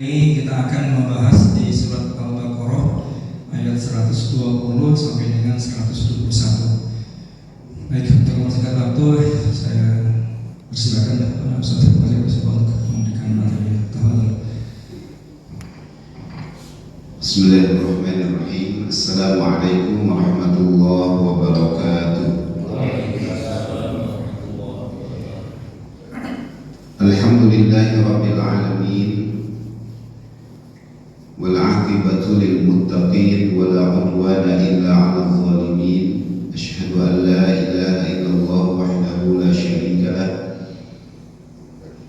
Ini kita akan membahas di surat Al-Baqarah ayat 120 sampai dengan 121. Baik, untuk mempersingkat waktu, saya persilakan Pak Ustaz untuk memberikan materi. Bismillahirrahmanirrahim. Assalamualaikum warahmatullahi wabarakatuh. Alhamdulillahirabbil alamin. Wal 'aqibatu lil muttaqin wa la 'udwana illa 'alal zalimin. Asyhadu an la ilaha illallah wahdahu la syarika lah.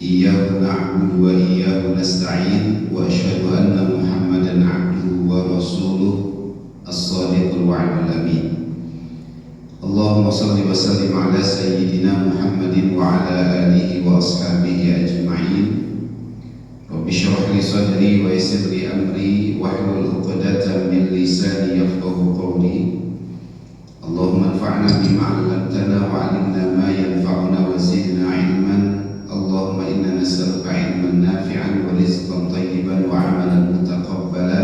Iyyahu na'budu wa iyyahu nasta'in wa asyhadu anna Muhammadan 'abduhu wa rasuluh as-shadiqul wa'dul amin. Allahumma shalli wa sallim ala sayyidina Muhammadin wa ala alihi wa ashabihi ajma'in. Rabbi shrah li sadri wa yassir li amri wahlul 'uqdatam min lisani yafqahu qawli. Allahumma anfa'na bima 'allamtana wa 'allimna ma yanfa'una wa zidna 'ilman. Allahumma inna nas'aluka 'ilman nafi'an wa rizqan thayyiban wa 'amalan mutaqabbala.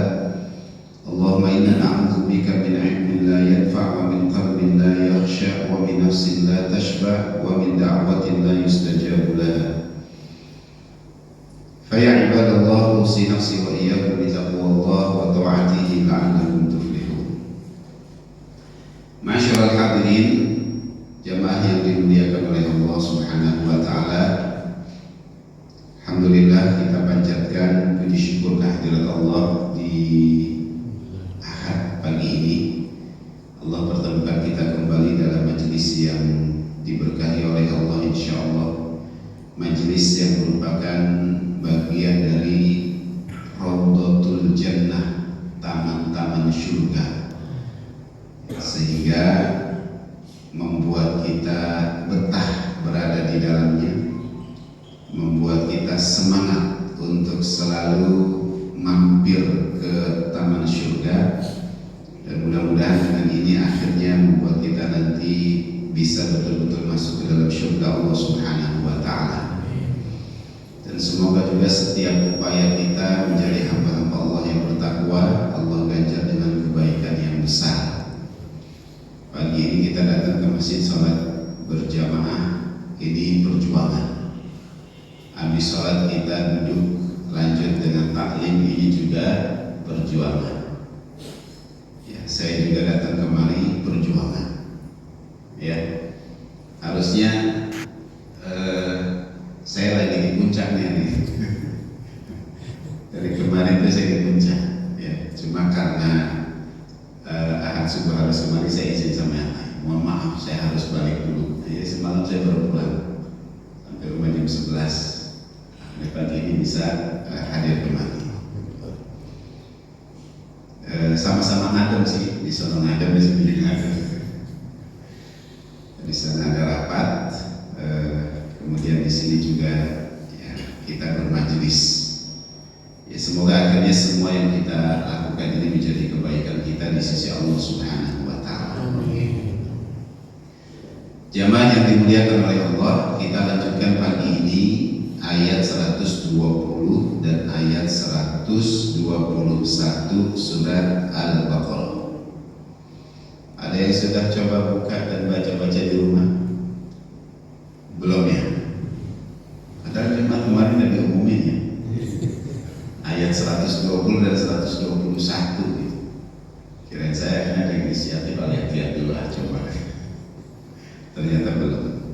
Allahumma inna na'udzu bika min 'ilmin la yanfa' wa min qalbin la yakhsha' wa min nafsin la tashba' wa min da'watin la yustajabu laha. Faya ibadallah, usi nafsi wa iyyakum bi taqwallah wa ta'atihi la'allakum tuflihun. Ma'asyiral hadirin, jamaah yang dimuliakan oleh Allah Subhanahu wa taala. Alhamdulillah, kita panjatkan puji syukur kehadirat Allah di Ahad pagi ini. Allah pertemukan kita kembali dalam majelis yang diberkahi oleh Allah insyaallah. Majelis yang merupakan bagian dari Raudhatul Jannah, taman-taman surga, sehingga membuat kita betah berada di dalamnya, membuat kita semangat untuk selalu mampir ke taman surga. Dan mudah-mudahan dengan ini akhirnya membuat kita nanti bisa betul-betul masuk ke dalam surga Allah Subhanahu wa taala. Dan semoga juga setiap upaya kita menjadi hamba-hamba Allah yang bertakwa, Allah ganjar dengan kebaikan yang besar. Pagi ini kita datang ke masjid sholat berjamaah, ini perjuangan. Habis sholat kita duduk lanjut dengan taklim, ini juga perjuangan. Ya, saya juga datang kemari perjuangan. Ya, harusnya saya lagi di puncaknya nih. Dari kemarin itu saya di puncak. Ya, cuma karena Ahad subuh harus kemari, saya izin sama yang lain. Mohon maaf, saya harus balik dulu. Jadi semalam saya baru pulang sampai rumah jam 11. Nah, pagi ini bisa hadir kembali. Sama-sama ngadem sih, di sana ngadem, di sini ngadem. Di sana ada rapat. Kemudian di sini juga ya, kita bermajelis. Ya, semoga akhirnya semua yang kita lakukan ini menjadi kebaikan kita di sisi Allah Subhanahu wa taala. Jamaah yang dimuliakan oleh Allah, kita lanjutkan pagi ini ayat 120 dan ayat 121 surat Al-Baqarah. Ada yang sudah coba buka dan baca-baca di rumah? Belum ya? Padahal Jumat kemarin udah diumumin ya. Ayat 120 dan 121 gitu. Kirain saya ada inisiatif lihat dulu coba. Ternyata belum.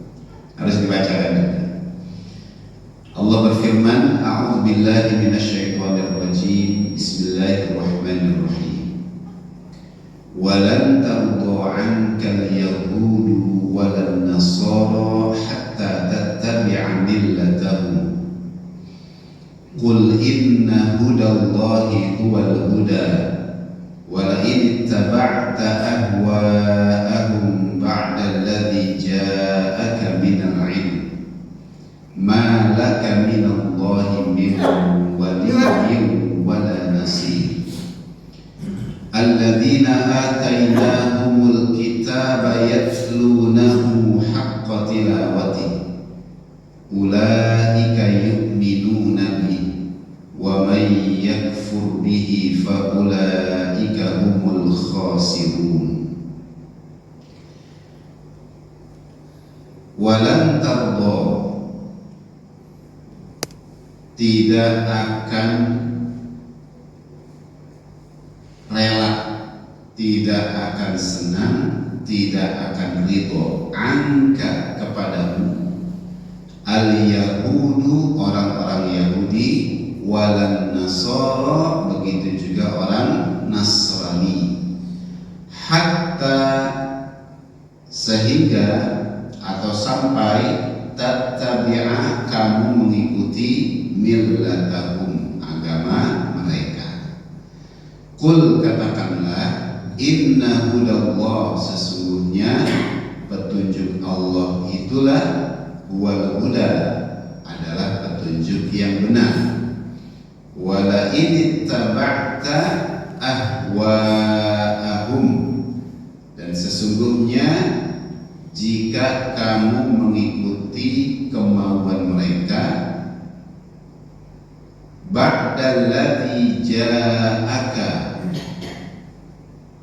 Harus dibacakan juga. Allah berfirman, A'udzu billahi minasyaitonir rajim. Bismillahirrahmanirrahim. Walan tarda 'ankal yahudu walan nasara hatta tattabi'a millatahum. Qul inna hudallahi huwal huda wa la in ittaba'ta ahwa'ahum ba'da alladhi ja'aka minal 'ilm ma laka minallahi min waliyyin wala nasir. Alladzina atainahumul kitaba yatlunahu haqqa tilawatihi ulaika yu'minuna bihi wa may may yakfur bihi fa ulaika humul khasirun. Walan tardo, tidak akan rela, tidak akan senang, tidak akan ridho angka kepadamu al-yahudu, orang-orang Yahudi, walan nasara, begitu juga orang Nasrani, hatta, sehingga atau sampai tattabi'a, kamu mengikuti millatahum, agama mereka. Qul, katakanlah, inna hudallah, sesungguhnya petunjuk Allah itulah wal huda, adalah petunjuk yang benar. Wala in ittaba'ta ahwa'ahum, dan sesungguhnya jika kamu mengikuti kemauan mereka, ba'dalladzi ja'aka,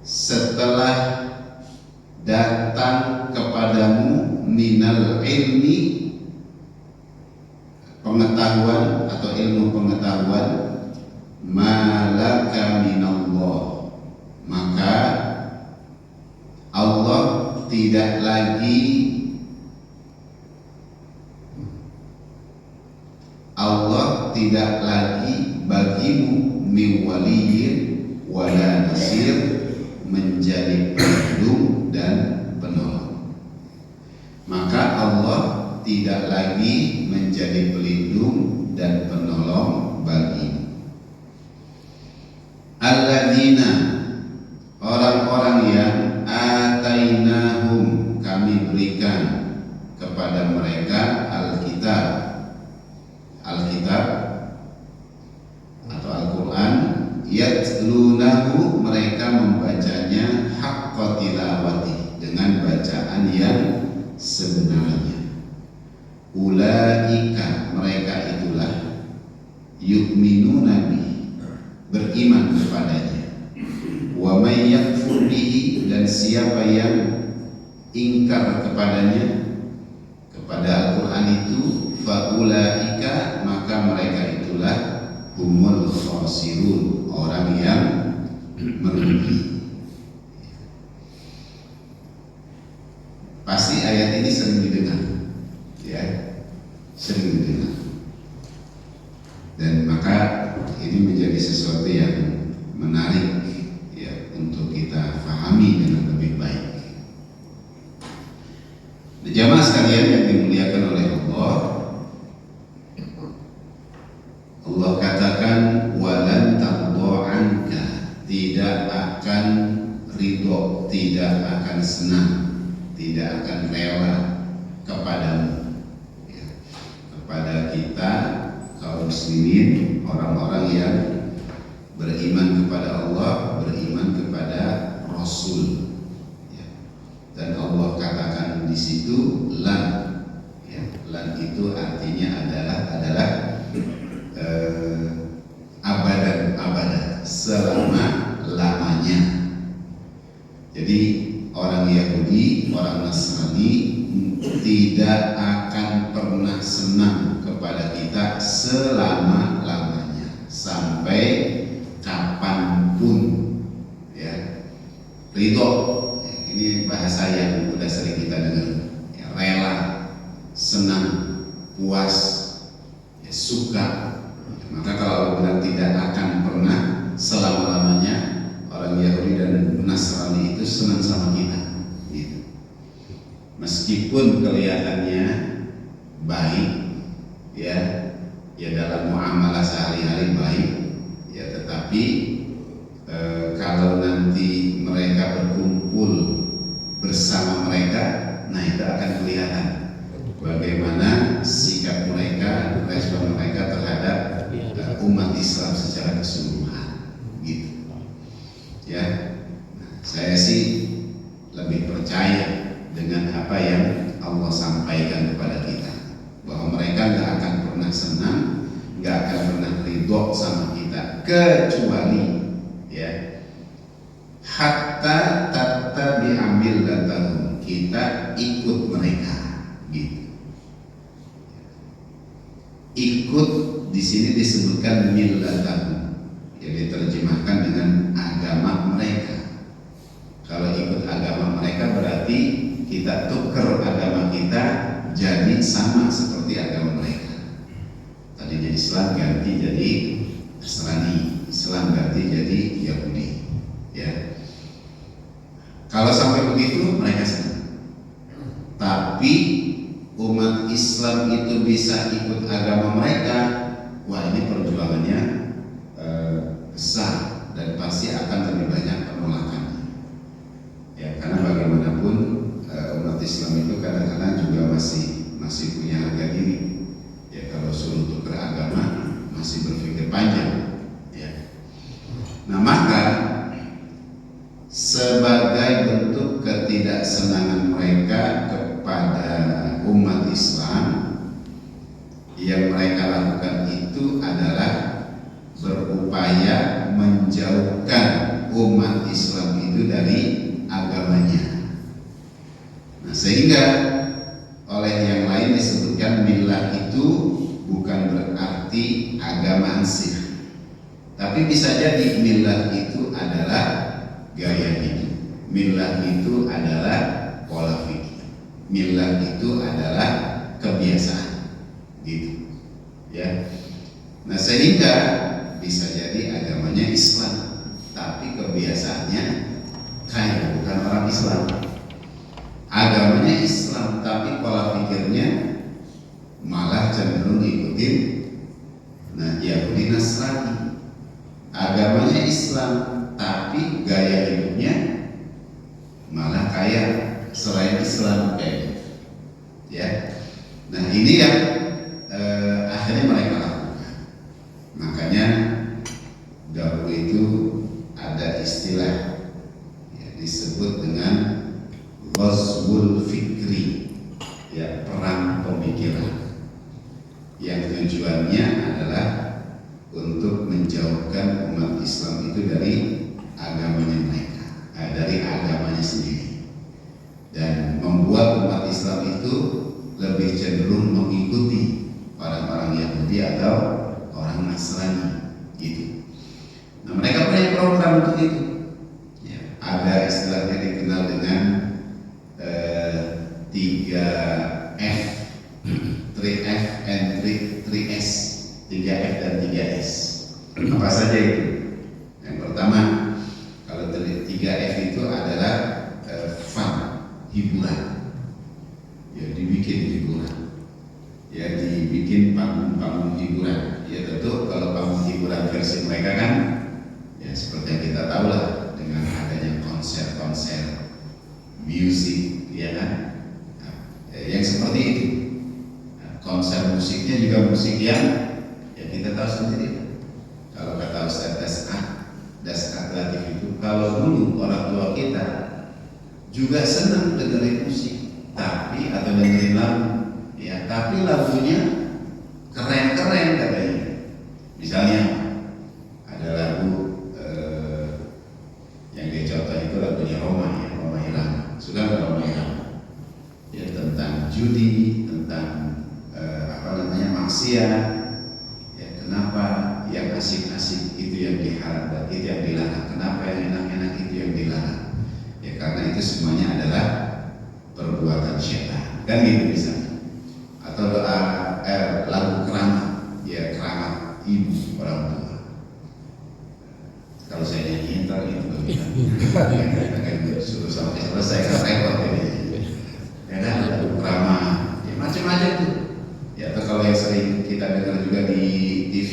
setelah datang kepadamu minal ilmi, pengetahuan atau ilmu pengetahuan, malaka minallah, maka Allah tidak lagi bagimu min waliyyin wala nasir, menjadi pelindung dan penolong. Maka Allah tidak lagi menjadi pelindung dan penolong bagimu. Alladzina, orang-orang yang atainahum, kami berikan kepada mereka Alkitab atau Al-Quran, yatlunahu, mereka membacanya haqqa tilawati, dengan bacaan yang sebenarnya. Ulaika, mereka itulah, yu'minuna bihi, beriman kepadanya. Wa may yakfur bihi, dan siapa yang ingkar kepadanya, kepada Al-Quran itu, fa ulaika, maka mereka itulah humul khasirun, orang yang merugi. Pasti ayat ini sering didengar, ya, sering didengar. Dan maka ini menjadi sesuatu yang menarik, ya, untuk kita pahami dengan lebih baik. Jamaah sekalian yang dimuliakan oleh Allah, Allah katakan walan tardo anka, tidak akan ridho, tidak akan senang, tidak akan rela kepadamu, ya, kepada kita kaum muslimin, orang-orang yang beriman kepada Allah, beriman kepada Rasul, ya. Dan Allah katakan di situ lan, ya, lan itu artinya adalah abadan, selama-lamanya. Jadi orang Yahudi, orang Nasrani tidak akan pernah senang kepada kita selama-lamanya, sampai kapanpun, ya. Ridho, ini bahasa yang sudah sering kita dengar, ya, rela, senang, puas, ya, suka. Maka kalau bilang tidak akan pernah selama-lamanya, orang Yahudi dan Nasrani itu senang sama kita, gitu. Meskipun kelihatannya baik, ya dalam muamalah sehari-hari baik, ya, tetapi kalau nanti mereka berkumpul bersama mereka, nah itu akan kelihatan bagaimana sikap mereka, respon mereka terhadap umat Islam secara keseluruhan, gitu. Ya, saya sih lebih percaya dengan apa yang Allah sampaikan kepada kita, bahwa mereka nggak akan pernah senang, nggak akan pernah ridho sama kecuali ya hatta tattabi'a millatahum, kita ikut mereka gitu. Ikut di sini disebutkan millatahum, ya diterjemahkan dengan agama mereka. Kalau ikut agama mereka berarti kita tuker agama kita jadi sama seperti agama mereka. Tadinya Islam ganti jadi Nasrani, Islam ganti jadi Yahudi. Ya, kalau sampai begitu mereka senang. Tapi umat Islam itu bisa ikut agama mereka, wah ini perjuangannya besar dan pasti akan lebih banyak penolakannya. Ya, karena bagaimanapun umat Islam itu kadang-kadang juga masih punya harga diri. Ya, kalau suruh tuker agama masih berpikir panjang. Ya. Nah, maka sebagai bentuk ketidaksenangan mereka kepada umat Islam, yang mereka lakukan itu adalah berupaya menjauhkan umat Islam itu dari agamanya. Nah, sehingga oleh yang lain disebutkan millah itu bukan berarti agama ansih, tapi bisa jadi millah itu adalah gaya hidup, millah itu adalah pola pikir, millah itu adalah kebiasaan, gitu, ya. Nah, sehingga bisa jadi agamanya Islam, tapi kebiasaannya kayak bukan orang Islam. Agamanya Islam, tapi pola pikirnya malah cenderung ikutin Yahudi Nasrani. Agamanya Islam, tapi gaya hidupnya malah kayak selain Islam kayak gitu. Ya. Nah, ini yang akhirnya mereka lakukan. Makanya dahulu itu ada istilah ya, disebut dengan ghazwul fikri, ya, perang pemikiran, yang tujuannya adalah untuk menjauhkan umat Islam itu dari agamanya mereka, dari agamanya sendiri, dan membuat umat Islam itu lebih cenderung mengikuti orang-orang Yahudi atau orang Nasrani, gitu. Nah, mereka punya program untuk itu. Ya, ada istilahnya dikenal dengan 3F, 3F and 3S, 3F dan 3S. Apa saja itu? Yang pertama, kalau 3F itu adalah fun, hiburan. Ya, dibikin hiburan. Ya, dibikin panggung-panggung hiburan. Ya, tentu kalau panggung hiburan versi mereka kan, ya seperti yang kita tahu lah, dengan adanya konser-konser musik, ya kan? Yang seperti itu. Konser musiknya juga musik yang ya kita tahu sendiri. Kalau kata Ustaz Dasat Latif itu, kalau dulu orang tua kita juga senang dengerin musik, tapi atau dengerin lagu, ya, tapi lagunya keren-keren katanya. Misalnya ada lagu yang dia contoh itu lagunya Roma, ya, Roma Irama. Sudah nggak Roma Irama? Ya, tentang judi, tentang maksiat. Ya, kenapa yang asik-asik itu yang diharapkan, itu yang dilarang? Kenapa yang enak-enak itu yang dilarang? Ya, karena itu semuanya adalah perbuatan syaitan, kan gitu misalnya. Atau lagu keramat, ya, keramat ibu orang tua. Kalau saya nyanyi ntar itu akan suruh sampai selesai kan repot ini. Ya kan, lagu keramat, ya, macam-macam tuh. Ya, atau kalau yang sering kita dengar juga di TV,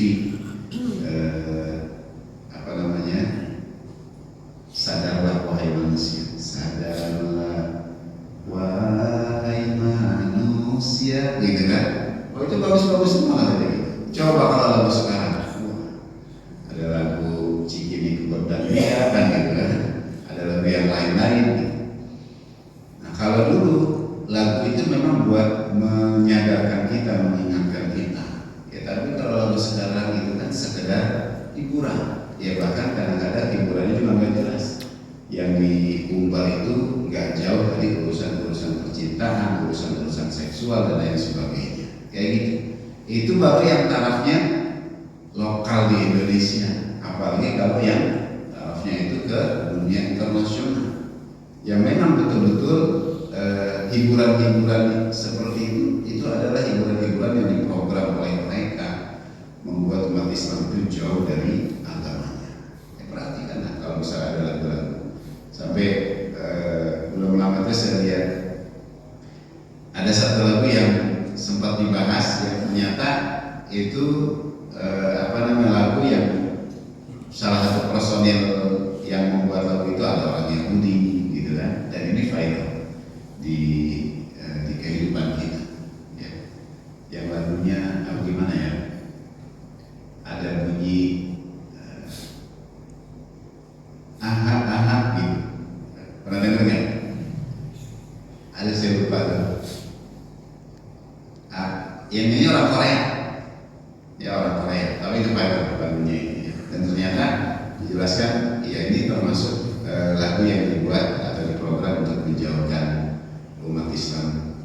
sadarlah wahai manusia, sadarlah wahai manusia, gitu kan? Oh, itu bagus-bagus semua lah gitu. Coba kalau lagu sekarang, ada lagu Cikini Keberdan dia kan gitu kan? Ada lagu yang lain-lain. Gitu. Nah, kalau dulu lagu itu memang buat menyadarkan kita, mengingatkan kita. Ya, tapi kalau lagu sekarang itu kan sekedar hiburan. Ya bahkan kadang-kadang hiburannya juga nggak jelas. Yang diumbar itu nggak jauh dari urusan-urusan percintaan, urusan-urusan seksual dan lain sebagainya. Kayak gitu. Itu baru yang tarafnya lokal di Indonesia. Apalagi kalau yang tarafnya itu ke dunia internasional. Yang memang betul-betul hiburan-hiburan seperti itu adalah hiburan-hiburan yang diprogram oleh mereka, membuat umat Islam itu jauh dari agamanya. Perhatikan kalau misalnya ada lagu-lagu sampai belum lama itu saya lihat ada satu lagu yang sempat dibahas yang ternyata itu lagu yang salah satu personil yang membuat lagu itu ada orang Yahudi gitu kan, dan ini viral di kehidupan kita ya. Yang lagunya gimana ya, ada bunyi ahad gitu, pernah dengar nggak? Ada, saya lupa tuh. Yang ini orang Korea ya, orang Korea, tapi itu viral lagunya ini ya. Dan ternyata dijelaskan ya ini termasuk lagu yang dibuat atau diprogram untuk menjauhkan umat Islam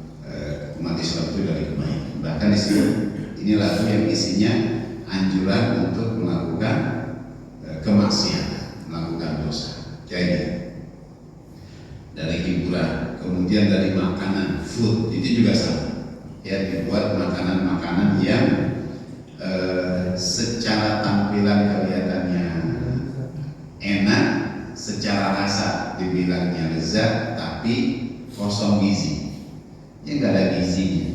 itu dari kebaikan. Bahkan di sini ini lagu yang isinya anjuran untuk melakukan kemaksiatan, melakukan dosa. Jadi dari hiburan, kemudian dari makanan, food itu juga sama. Ya, dibuat makanan-makanan yang secara tampilan kelihatannya enak, secara rasa dibilangnya lezat, tapi kosong gizi. Ya nggak ada gizinya.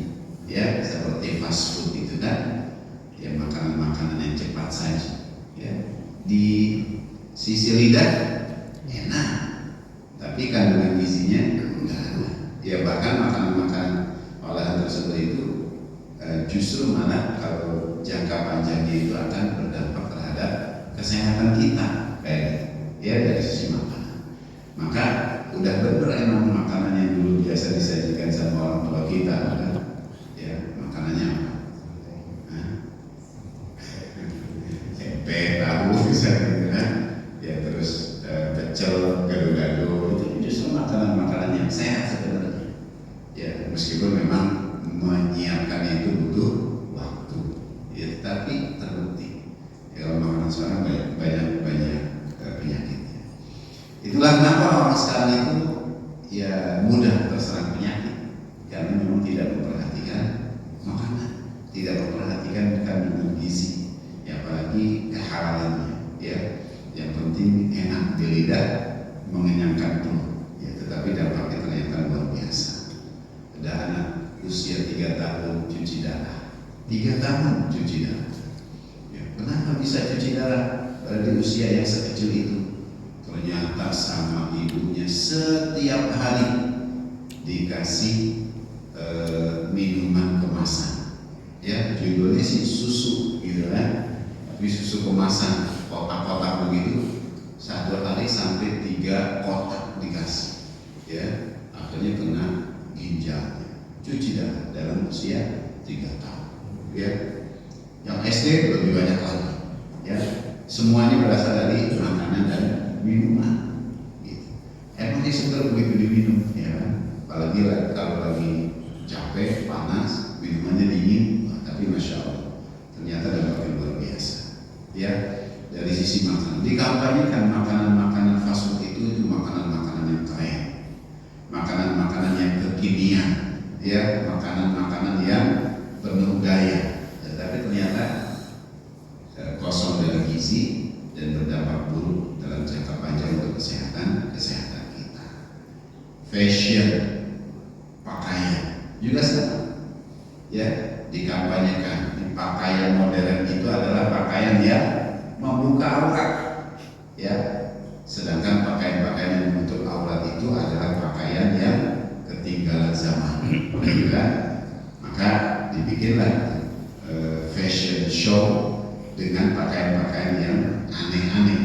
Ya, seperti fast food itu kan, ya makanan-makanan yang cepat saja. Ya, di sisi lidah enak, tapi kandungan gizinya enggak ada. Ya bahkan makanan-makanan olahan tersebut itu justru malah kalau jangka panjangnya itu akan berdampak terhadap kesehatan kita, kayak ya dari sisi makanan. Maka udah bener emang makanan yang dulu biasa disajikan sama orang tua kita kan? Ya makanannya apa? Tempe, tahu bisa gitu kan? Ya terus pecel, gado-gado itu justru makanan-makanan yang sehat sebenarnya. Ya meskipun memang menyiapkannya itu butuh waktu, ya tapi terbukti. Ya kalau makanan sekarang banyak penyakitnya. Itulah kenapa orang sekarang itu ya mudah terserang penyakit, karena memang tidak memperhatikan makanan, tidak memperhatikan kandungan gizi, ya apalagi kehalalannya. Ya, yang penting enak di lidah, mengenyangkan perut. Ya, tetapi dampaknya ternyata luar biasa. Ada anak usia 3 tahun cuci darah, 3 tahun cuci darah. Ya, kenapa bisa cuci darah pada di usia yang sekecil itu? Ternyata sama ibunya setiap hari dikasih minuman kemasan. Ya, judulnya sih susu gitu kan, tapi susu kemasan kotak-kotak begitu, 1 hari sampai 3 kotak dikasih. Ya, akhirnya kena ginjalnya, cuci darah dalam usia 3 tahun. Ya, yang SD lebih banyak lagi. Ya, semuanya berasal dari makanan dan minuman. Gitu. Emangnya segar begitu diminum, ya kan? Apalagi kalau lagi capek, panas, minumannya dingin, tapi masya Allah, ternyata dampaknya luar biasa. Ya, dari sisi makanan, dikampanyekan makanan-makanan fast food itu makanan-makanan yang keren, makanan-makanan yang kekinian, ya, makanan-makanan yang penuh gaya, tapi ternyata kosong dari gizi dan berdampak buruk dalam jangka panjang untuk kesehatan kita. Fashion, pakaian juga sama, ya, dikampanyekan pakaian modern itu adalah pakaian yang membuka aurat, ya, sedangkan pakaian-pakaian yang menutup aurat itu adalah pakaian yang ketinggalan zaman, kan? Maka dibikinlah fashion show dengan pakaian-pakaian yang aneh-aneh.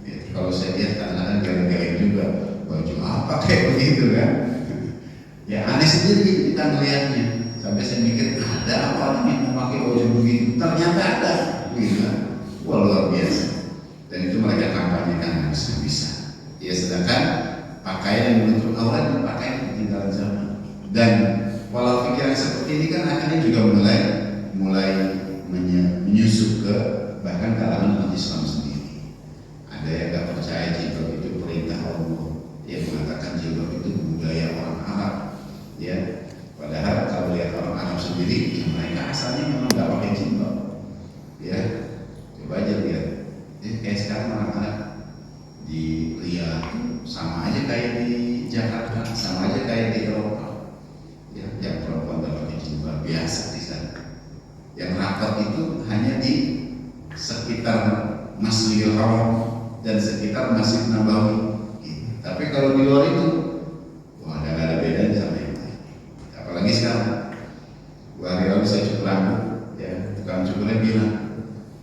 Ya, kalau saya lihat kadang-kadang garing-garing juga, baju apa kayak begitu kan? Ya aneh sendiri kita melihatnya. Sampai saya mikir ada apa orang yang memakai baju begitu? Ternyata ada, gitu kan? Wah luar biasa. silakan pakaian yang menutup aurat dipakai ketinggalan zaman. Dan pola pikir yang seperti ini kan akhirnya juga mulai menyusup ke bahkan kalangan umat Islam sendiri. Ada yang nggak percaya jilbab itu perintah Allah, yang mengatakan jilbab itu budaya orang Arab, ya. Padahal kalau lihat orang Arab sendiri, ya mereka asalnya memang nggak pakai jilbab, ya. Coba aja lihat, kayak sekarang orang Arab di Riyadh sama aja kayak di Jakarta, sama aja kayak di Eropa, ya. Yang perempuan nggak pakai jilbab biasa di sana. Yang rapat itu hanya di sekitar Masjidil Haram dan sekitar Masjid Nabawi. Tapi kalau di luar itu, wah nggak ada bedanya sama yang lain. Apalagi sekarang, hari lalu saya cukur rambut, ya tukang cukurnya bilang,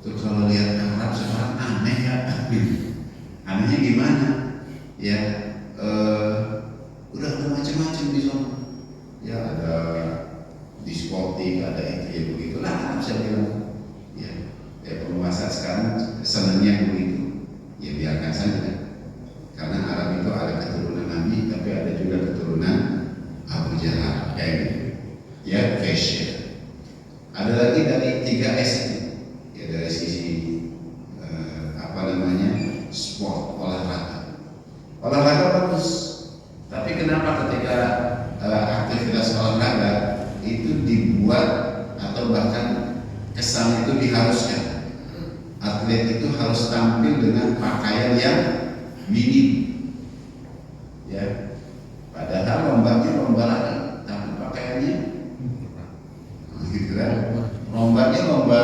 tuh kalau lihat Arab sekarang aneh ya. Anehnya gimana? Ya, udah macam-macam di sana. Ya ada diskotik, ada itu ya begitulah. Saya bilang, ya penguasa sekarang senangnya begitu. Ya biarkan saja. Karena Arab itu ada keturunan Nabi, tapi ada juga keturunan Abu Jahal, kayak gitu. Ya, fashion. Ada lagi dari 3S itu, ya dari sisi sport, olahraga bagus. Tapi kenapa ketika aktivitas olahraga itu dibuat atau bahkan kesan itu diharuskan atlet itu harus tampil dengan pakaian yang minim, ya. Padahal lombanya lomba lari, tapi pakaiannya gitu kan. Lombanya lomba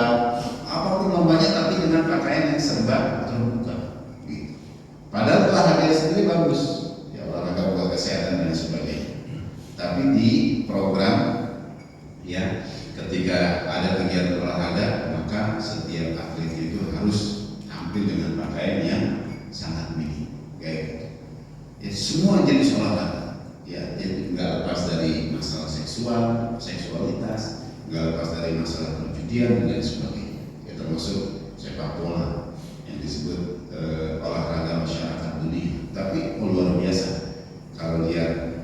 apapun lombanya, tapi dengan pakaian yang serba terbuka. Gitu. Padahal olahraga sendiri bagus, ya olahraga buat kesehatan dan sebagainya. Tapi di program, ya ketika ada kegiatan olahraga, maka setiap atlet itu harus tampil dengan pakaian yang sangat minim, kayak gitu. Ya, semua jenis olahraga, ya jadi nggak lepas dari masalah seksualitas, nggak lepas dari masalah perjudian dan sebagainya. Ya termasuk sepak bola yang disebut olahraga masyarakat dunia. Tapi luar biasa kalau lihat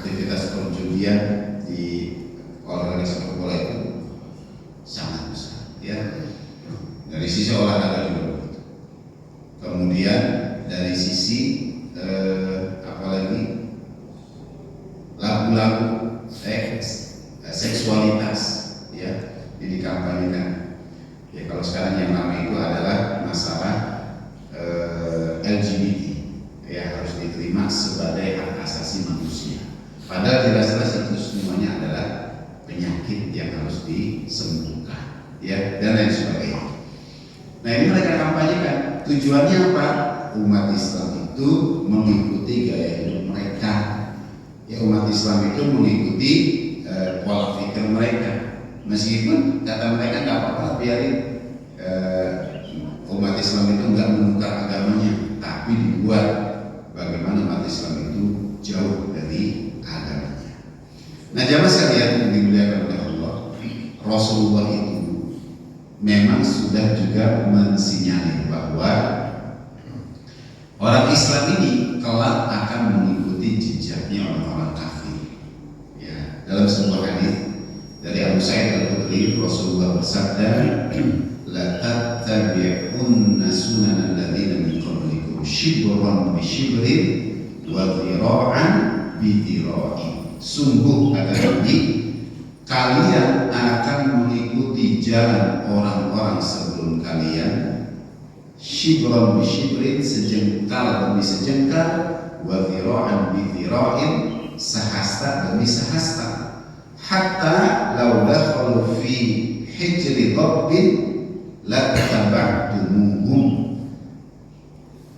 aktivitas perjudian di olahraga sepak bola itu sangat besar, ya. Dari sisi olahraga juga begitu. Kemudian dari sisi apalagi lagu-lagu seksualitas, ya, jadi dikampanyekan. Ya kalau sekarang yang ramai itu adalah masalah LGBT, ya harus diterima sebagai hak asasi manusia. Padahal jelas-jelas itu semuanya adalah penyakit yang harus disembuhkan, ya, dan lain sebagainya. Nah ini mereka kampanyekan. Tujuannya apa? Umat Islam itu mengikuti gaya hidup mereka. Ya umat Islam itu mengikuti pola pikir mereka. Meskipun kata mereka nggak apa-apa, biarin umat Islam itu nggak menukar agamanya, tapi dibuat bagaimana umat Islam itu jauh dari agamanya. Nah jamaah sekalian yang dimuliakan oleh Allah, Rasulullah itu memang sudah juga mensinyalir bahwa orang Islam ini kelak akan mengikuti jejaknya orang-orang kafir. Ya, dalam sebuah hadis dari Abu Sa'id Al-Khudri, Rasulullah bersabda, "La tattabi'unna sunanal ladzina min qablikum shibran bi shibrin wa dhira'an bi dhira'in." Sungguh kata Nabi, kalian akan mengikuti jalan orang-orang sebelum kalian, shibran bi shibrin, sejengkal demi sejengkal, wa dhira'an bi dhira'in, sehasta demi sehasta, hatta law dakhalu fi hijri dhabbin lattaba'tumuhum,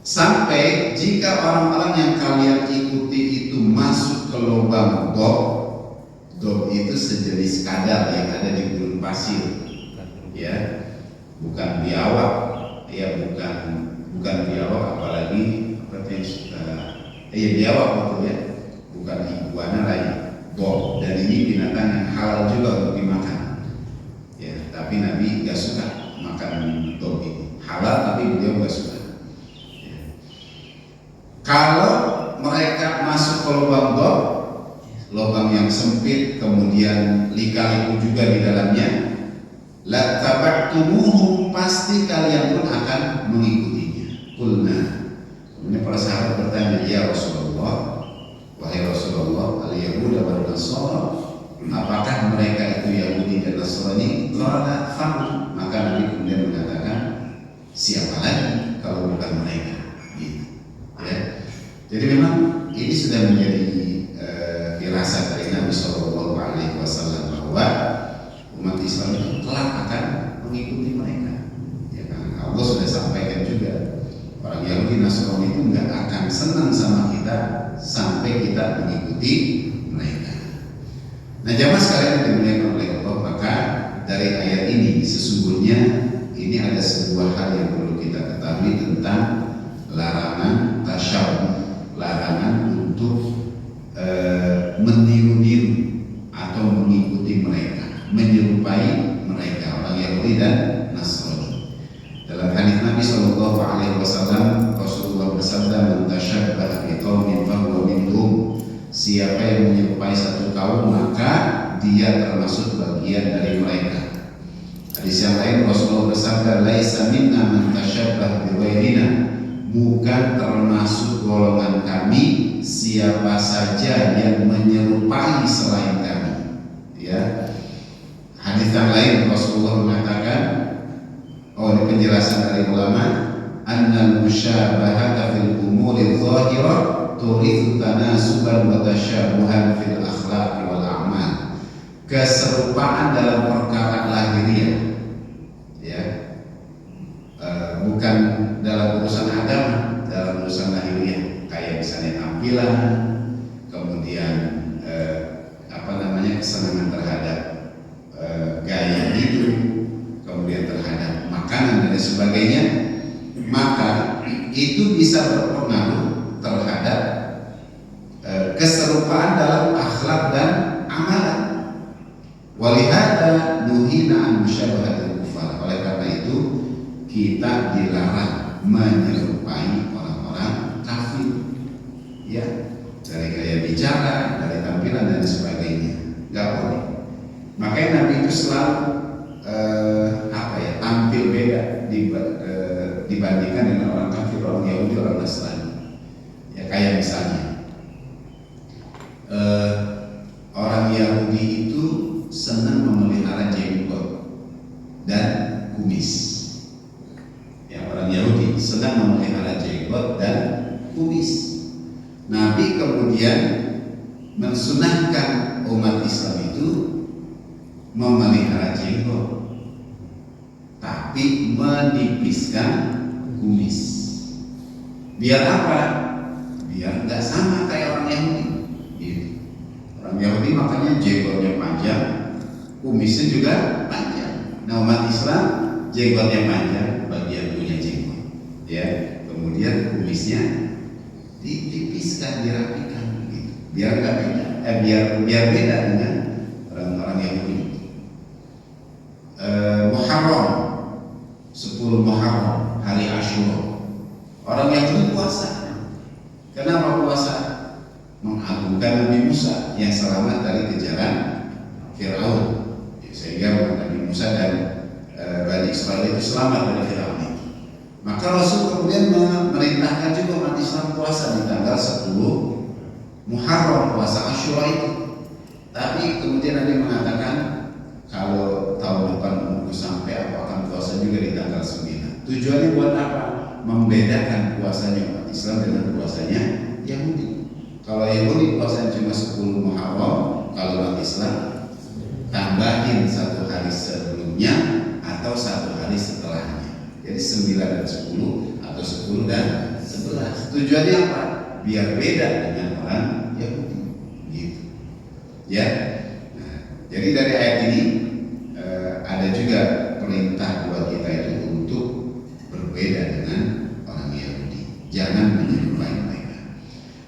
sampai jika orang-orang yang kalian ikuti itu masuk ke lubang dob itu sejenis kadal yang ada di gurun pasir, ya, bukan biawak, ya bukan biawak, apalagi biawak betul ya, bukan iguana lain, dob, dan ini binatang yang halal juga untuk dimakan, ya, tapi Nabi gak suka makan dob ini, halal tapi beliau gak suka, ya. Kalau mereka masuk ke lubang bom, lubang yang sempit, kemudian lika-liku juga di dalamnya, la taba'tumuhum, pasti kalian pun akan mengikutinya. Qulna, kemudian para sahabat bertanya, ya Rasulullah, wahai Rasulullah, al-Yahud wal Nasara, apakah mereka itu Yahudi dan Nasrani? Qala fahum, maka Nabi kemudian mengatakan, siapa lagi kalau bukan mereka? Gitu. Ya. Jadi memang ini sudah menjadi firasat dari Nabi Shallallahu Alaihi Wasallam bahwa umat Islam itu kelak akan mengikuti mereka. Ya kan? Allah sudah sampaikan juga, orang Yahudi Nasrani itu nggak akan senang sama kita sampai kita mengikuti mereka. Nah, jamaah sekalian yang dimuliakan oleh Allah, maka dari ayat ini sesungguhnya ini ada sebuah hal yang perlu kita ketahui tentang larangan tasyabbuh, larangan untuk meniru-niru atau mengikuti mereka, menyerupai mereka, orang Yahudi dan Nasrani. Dalam hadis Nabi Shallallahu Alaihi Wasallam, Rasulullah bersabda, "Man tashabbaha biqaumin fahuwa minhum." Siapa yang menyerupai satu kaum, maka dia termasuk bagian dari mereka. Hadis yang lain Rasulullah bersabda, "Laisa minna man tashabbaha bighairina." Bukan termasuk golongan kami siapa saja yang menyerupai selain kami. Ya. Hadis yang lain Rasulullah mengatakan, ini penjelasan dari ulama, annal musyabahata fil umuri dhahirah turithu tanasuban wa tasyabuhan fil akhlaq wal a'mal. Keserupaan dalam perkara lahiriah, ya, bukan dalam urusan agama, dalam urusan lahiriah, kayak misalnya tampilan, kemudian kesenangan terhadap gaya hidup, kemudian terhadap makanan dan sebagainya, maka itu bisa berpengaruh terhadap keserupaan dalam akhlak dan amalan. Walihada nuhina an musyabahatil kufar. Oleh karena itu kita dilarang menyerupai orang-orang kafir, ya, dari gaya bicara, dari tampilan dan sebagainya, nggak boleh. Makanya Nabi itu selalu tampil beda dibandingkan dengan orang kafir, orang Yahudi, orang Nasrani. Ya, kayak misalnya orang Yahudi itu senang memelihara jenggot dan kumis. Ya, orang Yahudi senang memelihara jenggot dan kumis. Nabi kemudian mensunahkan umat Islam itu memelihara jenggot, tapi menipiskan kumis. Biar apa? Biar nggak sama kayak orang Yahudi. Gitu. Orang Yahudi makanya jenggotnya panjang, kumisnya juga panjang. Nah, umat Islam jenggotnya panjang, bagian punya jenggot, ya. Kemudian kumisnya ditipiskan, dirapikan, gitu. Biar nggak beda, biar beda dengan orang-orang Yahudi. Muharram, 10 Muharram, hari Asyura. Orang Yahudi puasa. Kenapa puasa? Mengagungkan Nabi Musa yang selamat dari kejaran Fir'aun, sehingga Nabi Musa dan Bani Israel itu selamat dari Fir'aun itu. Maka Rasul kemudian memerintahkan juga umat Islam puasa di tanggal 10 Muharram, puasa Asyura itu. Tapi kemudian Nabi mengatakan, kalau tahun depan menunggu sampai aku akan puasa juga di tanggal 9. Tujuannya buat apa? Membedakan puasanya umat Islam dengan puasanya Yahudi. Kalau Yahudi puasanya cuma 10 Muharram, kalau umat Islam tambahin 1 hari sebelumnya atau 1 hari setelahnya. Jadi 9 dan 10 atau 10 dan 11. Tujuannya apa? Biar beda dengan orang Yahudi. Gitu. Ya. Nah, jadi dari ayat ini ada juga perintah buat kita itu untuk berbeda dengan orang Yahudi. Jangan menyerupai mereka.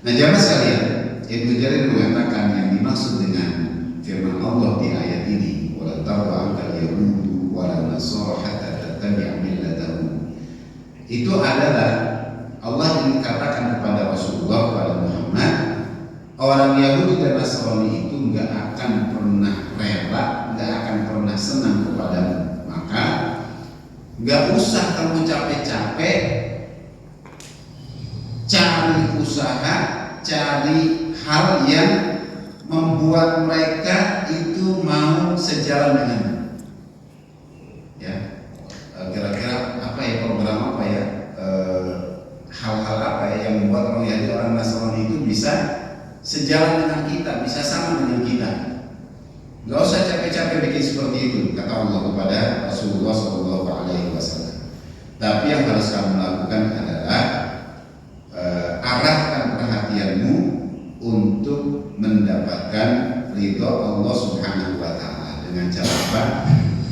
Nah, jamaah sekalian, Ibnu Jarir mengatakan yang dimaksud dengan firman Allah di ayat ini, "Wala tarwa anka yahudu wala nasara hatta tattabi'a millatahum." Itu adalah Allah ingin katakan kepada Rasulullah, kepada Muhammad, orang Yahudi dan Nasrani itu nggak akan pernah rela, nggak akan pernah senang kepadamu. Maka nggak usah kamu capek-capek cari usaha, cari hal yang membuat mereka itu mau sejalan denganmu. Ya, kira-kira apa ya, program apa ya, hal-hal apa ya yang membuat orang Yahudi, orang Nasrani itu bisa sejalan dengan kita, bisa sama dengan kita. Gak usah capek-capek bikin seperti itu, kata Allah kepada Rasulullah SAW. Tapi yang harus kamu lakukan adalah arahkan perhatianmu untuk mendapatkan ridho Allah Subhanahu wa Ta'ala. Dengan cara apa?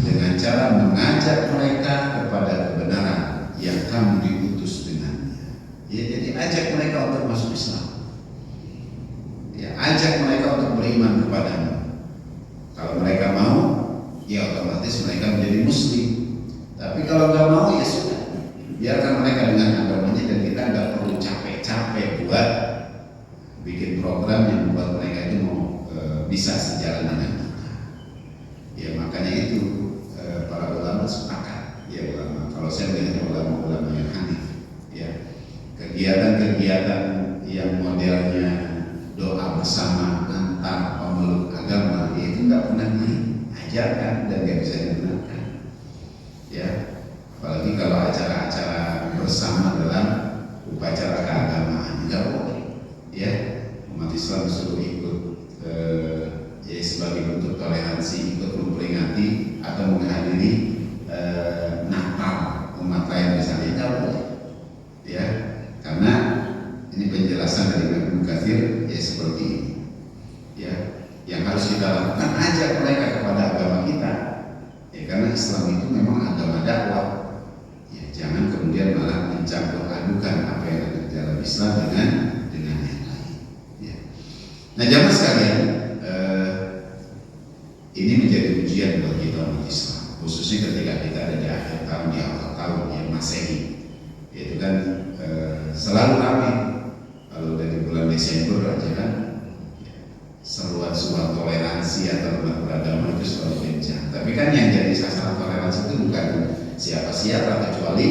Dengan cara mengajak mereka kepada kebenaran yang kamu diutus dengannya. Ya, jadi ajak mereka untuk masuk Islam. Ya, ajak mereka untuk beriman kepadamu. Kalau mereka mau, ya otomatis mereka menjadi Muslim. Tapi kalau nggak mau, ya sudah, biarkan mereka dengan agamanya, dan kita nggak perlu capek-capek buat bikin program yang membuat mereka itu mau bisa sejalan dengan kita. Ya makanya itu para ulama sepakat, ya ulama. Kalau saya melihatnya ulama-ulama yang hanif, ya kegiatan-kegiatan yang modelnya doa bersama antar pemeluk agama, itu nggak pernah diajarkan dan nggak bisa digunakan. Ya, apalagi kalau acara-acara bersama dalam upacara keagamaan, nggak boleh. Ya, umat Islam disuruh ikut ya sebagai bentuk toleransi, ikut memperingati atau menghadiri Natal umat lain misalnya, nggak boleh. Ya, karena ini penjelasan dari Ibnu Katsir ya seperti ini. Ya, yang harus kita lakukan, ajak mereka kepada agama kita. Ya, karena Islam itu memang agama dakwah. Ya, jangan kemudian malah mencampur adukan apa yang ada di dalam Islam dengan yang lain. Ya. Nah, jamaah sekalian, ini menjadi ujian buat kita umat Islam, khususnya ketika kita ada di akhir tahun, di awal tahun yang Masehi. Itu kan selalu ramai. Kalau dari bulan Desember aja kan seruan-seruan toleransi atau umat beragama itu selalu kencang. Tapi kan yang jadi sasaran toleransi itu bukan siapa-siapa kecuali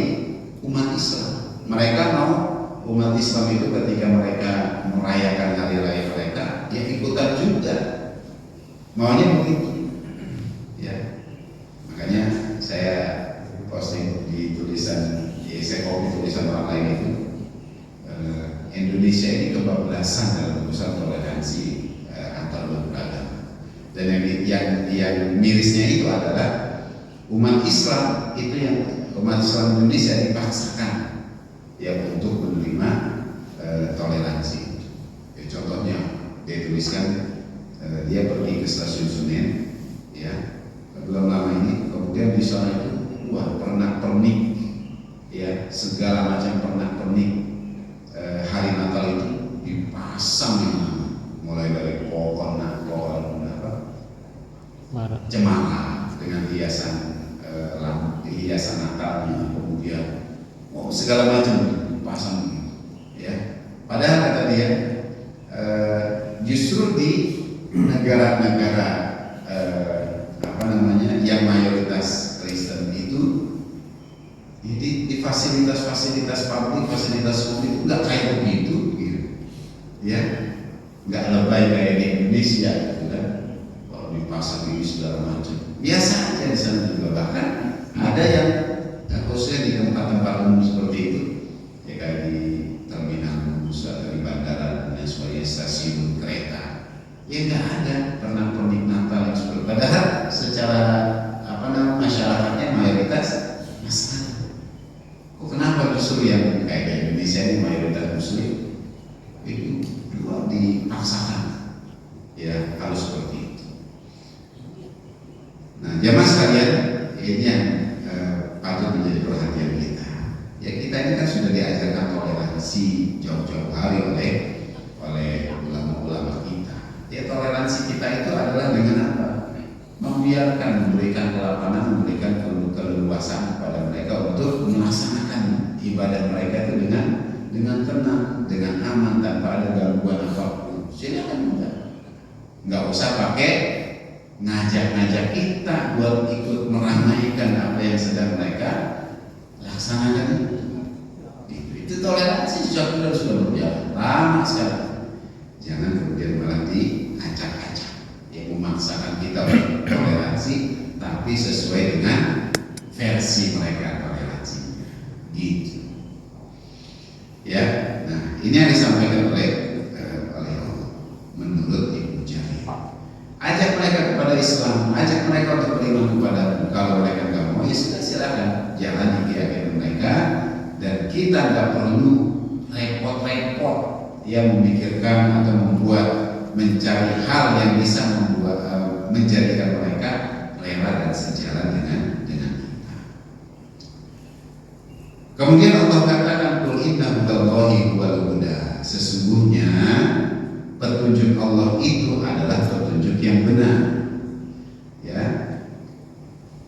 umat Islam. Mereka mau umat Islam itu ketika mereka merayakan hari raya mereka, ya ikutan juga. Maunya begitu. Ya. Makanya saya posting di tulisan, ya saya copy tulisan orang lain itu, Indonesia ini kebablasan dalam urusan toleransi antar beragama. Dan yang mirisnya itu adalah umat Islam itu, yang umat Islam Indonesia dipaksakan ya untuk menerima toleransi. Ya, contohnya dia tuliskan, dia pergi ke stasiun Senen, ya belum lama ini, kemudian di sana itu wah pernak-pernik, ya segala macam pernak-pernik hari Natal itu dipasang di mana, mulai dari pohon cemara dengan hiasan Natalnya, kemudian segala macam dipasang, ya. Padahal kata dia justru di negara-negara yang mayoritas Kristen itu, di fasilitas publik, fasilitas umum itu nggak kayak begitu, gitu. Ya, nggak lebay kayak di Indonesia, gitu kan. Kalau dipasang ini segala macam, biasa aja di sana juga. Bahkan ada yang khususnya di tempat-tempat umum seperti itu, ya kayak di terminal bus atau di bandara dan sebagainya, stasiun kereta, ya nggak ada pernak-pernik Natal yang seperti. Padahal secara masyarakatnya mayoritas Muslim. Kok kenapa justru yang kayak di Indonesia ini mayoritas Muslim itu dipaksakan? Ya harus seperti itu. Nah, jamaah sekalian, ini yang patut menjadi perhatian kita. Ya kita ini kan sudah diajarkan toleransi jauh-jauh hari oleh ulama-ulama kita. Ya toleransi kita itu adalah dengan apa? Membiarkan, memberikan kelapanan, memberikan keleluasaan kepada mereka untuk melaksanakan ibadah mereka itu dengan dengan tenang, dengan aman, tanpa ada gangguan apapun, silakan minta. Nggak usah pakai ngajak-ngajak kita buat ikut meramaikan apa yang sedang mereka laksanakan. Itu toleransi sesuatu yang sudah berjalan lama sekali. Jangan kemudian malah diacak-acak, yang memaksakan kita toleransi, tapi sesuai dengan versi mereka toleransi. Gitu. Ya, nah ini yang disampaikan oleh Allah menurut Ibnu Jarir. Ajak mereka kepada Islam, ajak mereka untuk beriman kepadamu. Kalau mereka nggak mau, ya sudah silakan, jalan di keyakinan mereka, dan kita nggak perlu repot-repot yang memikirkan atau membuat mencari hal yang bisa membuat menjadikan mereka rela dan sejalan dengan kita. Kemudian Allah katakan, qul inna hudallahi wal huda. Sesungguhnya petunjuk Allah itu adalah petunjuk yang benar. Ya.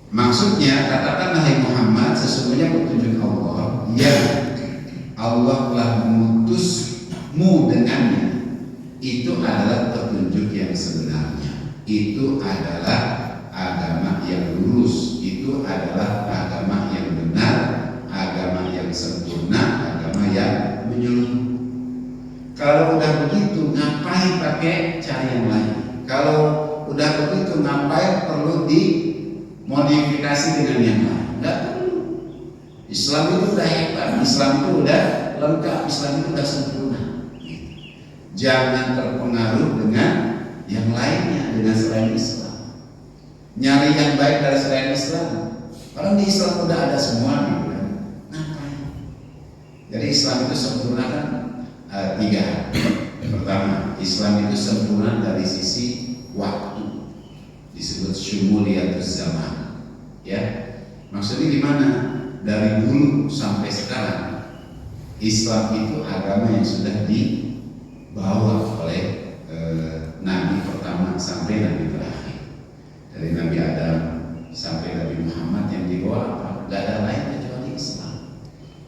Maksudnya, katakan hai Muhammad, sesungguhnya petunjuk Allah yang Allah telah mengutusmu dengannya itu adalah petunjuk yang sebenarnya. Itu adalah agama yang lurus. Itu adalah agama yang benar, agama yang sempurna, agama yang menyeluruh. Kalau udah begitu, ngapain pakai cari yang lain? Kalau udah begitu, ngapain perlu dimodifikasi dengan yang lain? Nggak perlu. Islam itu udah hebat, Islam itu udah lengkap, Islam itu udah sempurna. Jangan terpengaruh dengan yang lainnya, dengan selain Islam. Nyari yang baik dari selain Islam. Orang di Islam udah ada semua, gitu kan? Ngapain? Jadi Islam itu sempurna kan? Tiga hal. Pertama, Islam itu sempurna dari sisi waktu, disebut syumuliyatuz zaman. Ya, maksudnya gimana? Dari dulu sampai sekarang, Islam itu agama yang sudah dibawa oleh Nabi pertama sampai Nabi terakhir. Dari Nabi Adam sampai Nabi Muhammad yang dibawa apa? Gak ada lain kecuali Islam.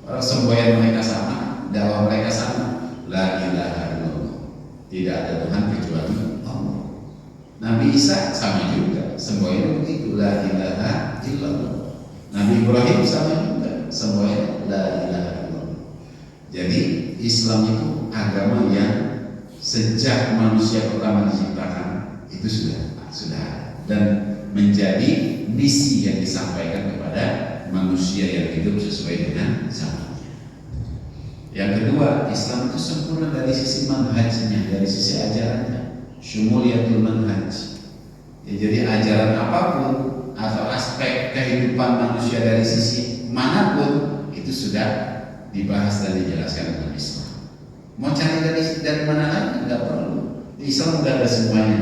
Orang semboyan mereka sama, dakwah mereka sama. La ilaha illallah. Tidak ada Tuhan kecuali Allah. Nabi Isa sama juga, semboyan begitu, la ilaha illallah. Nabi Ibrahim sama juga, semboyan la ilaha illallah. Jadi Islam itu agama yang sejak manusia pertama diciptakan itu sudah dan menjadi misi yang disampaikan kepada manusia yang hidup sesuai dengan zamannya. Yang kedua, Islam itu sempurna dari sisi manhajnya, dari sisi ajarannya, syumuliyatul manhaj. Ya, jadi ajaran apapun atau aspek kehidupan manusia dari sisi manapun itu sudah dibahas dan dijelaskan dalam Islam. Mau cari dari mana lagi? Tidak perlu. Di Islam sudah ada semuanya.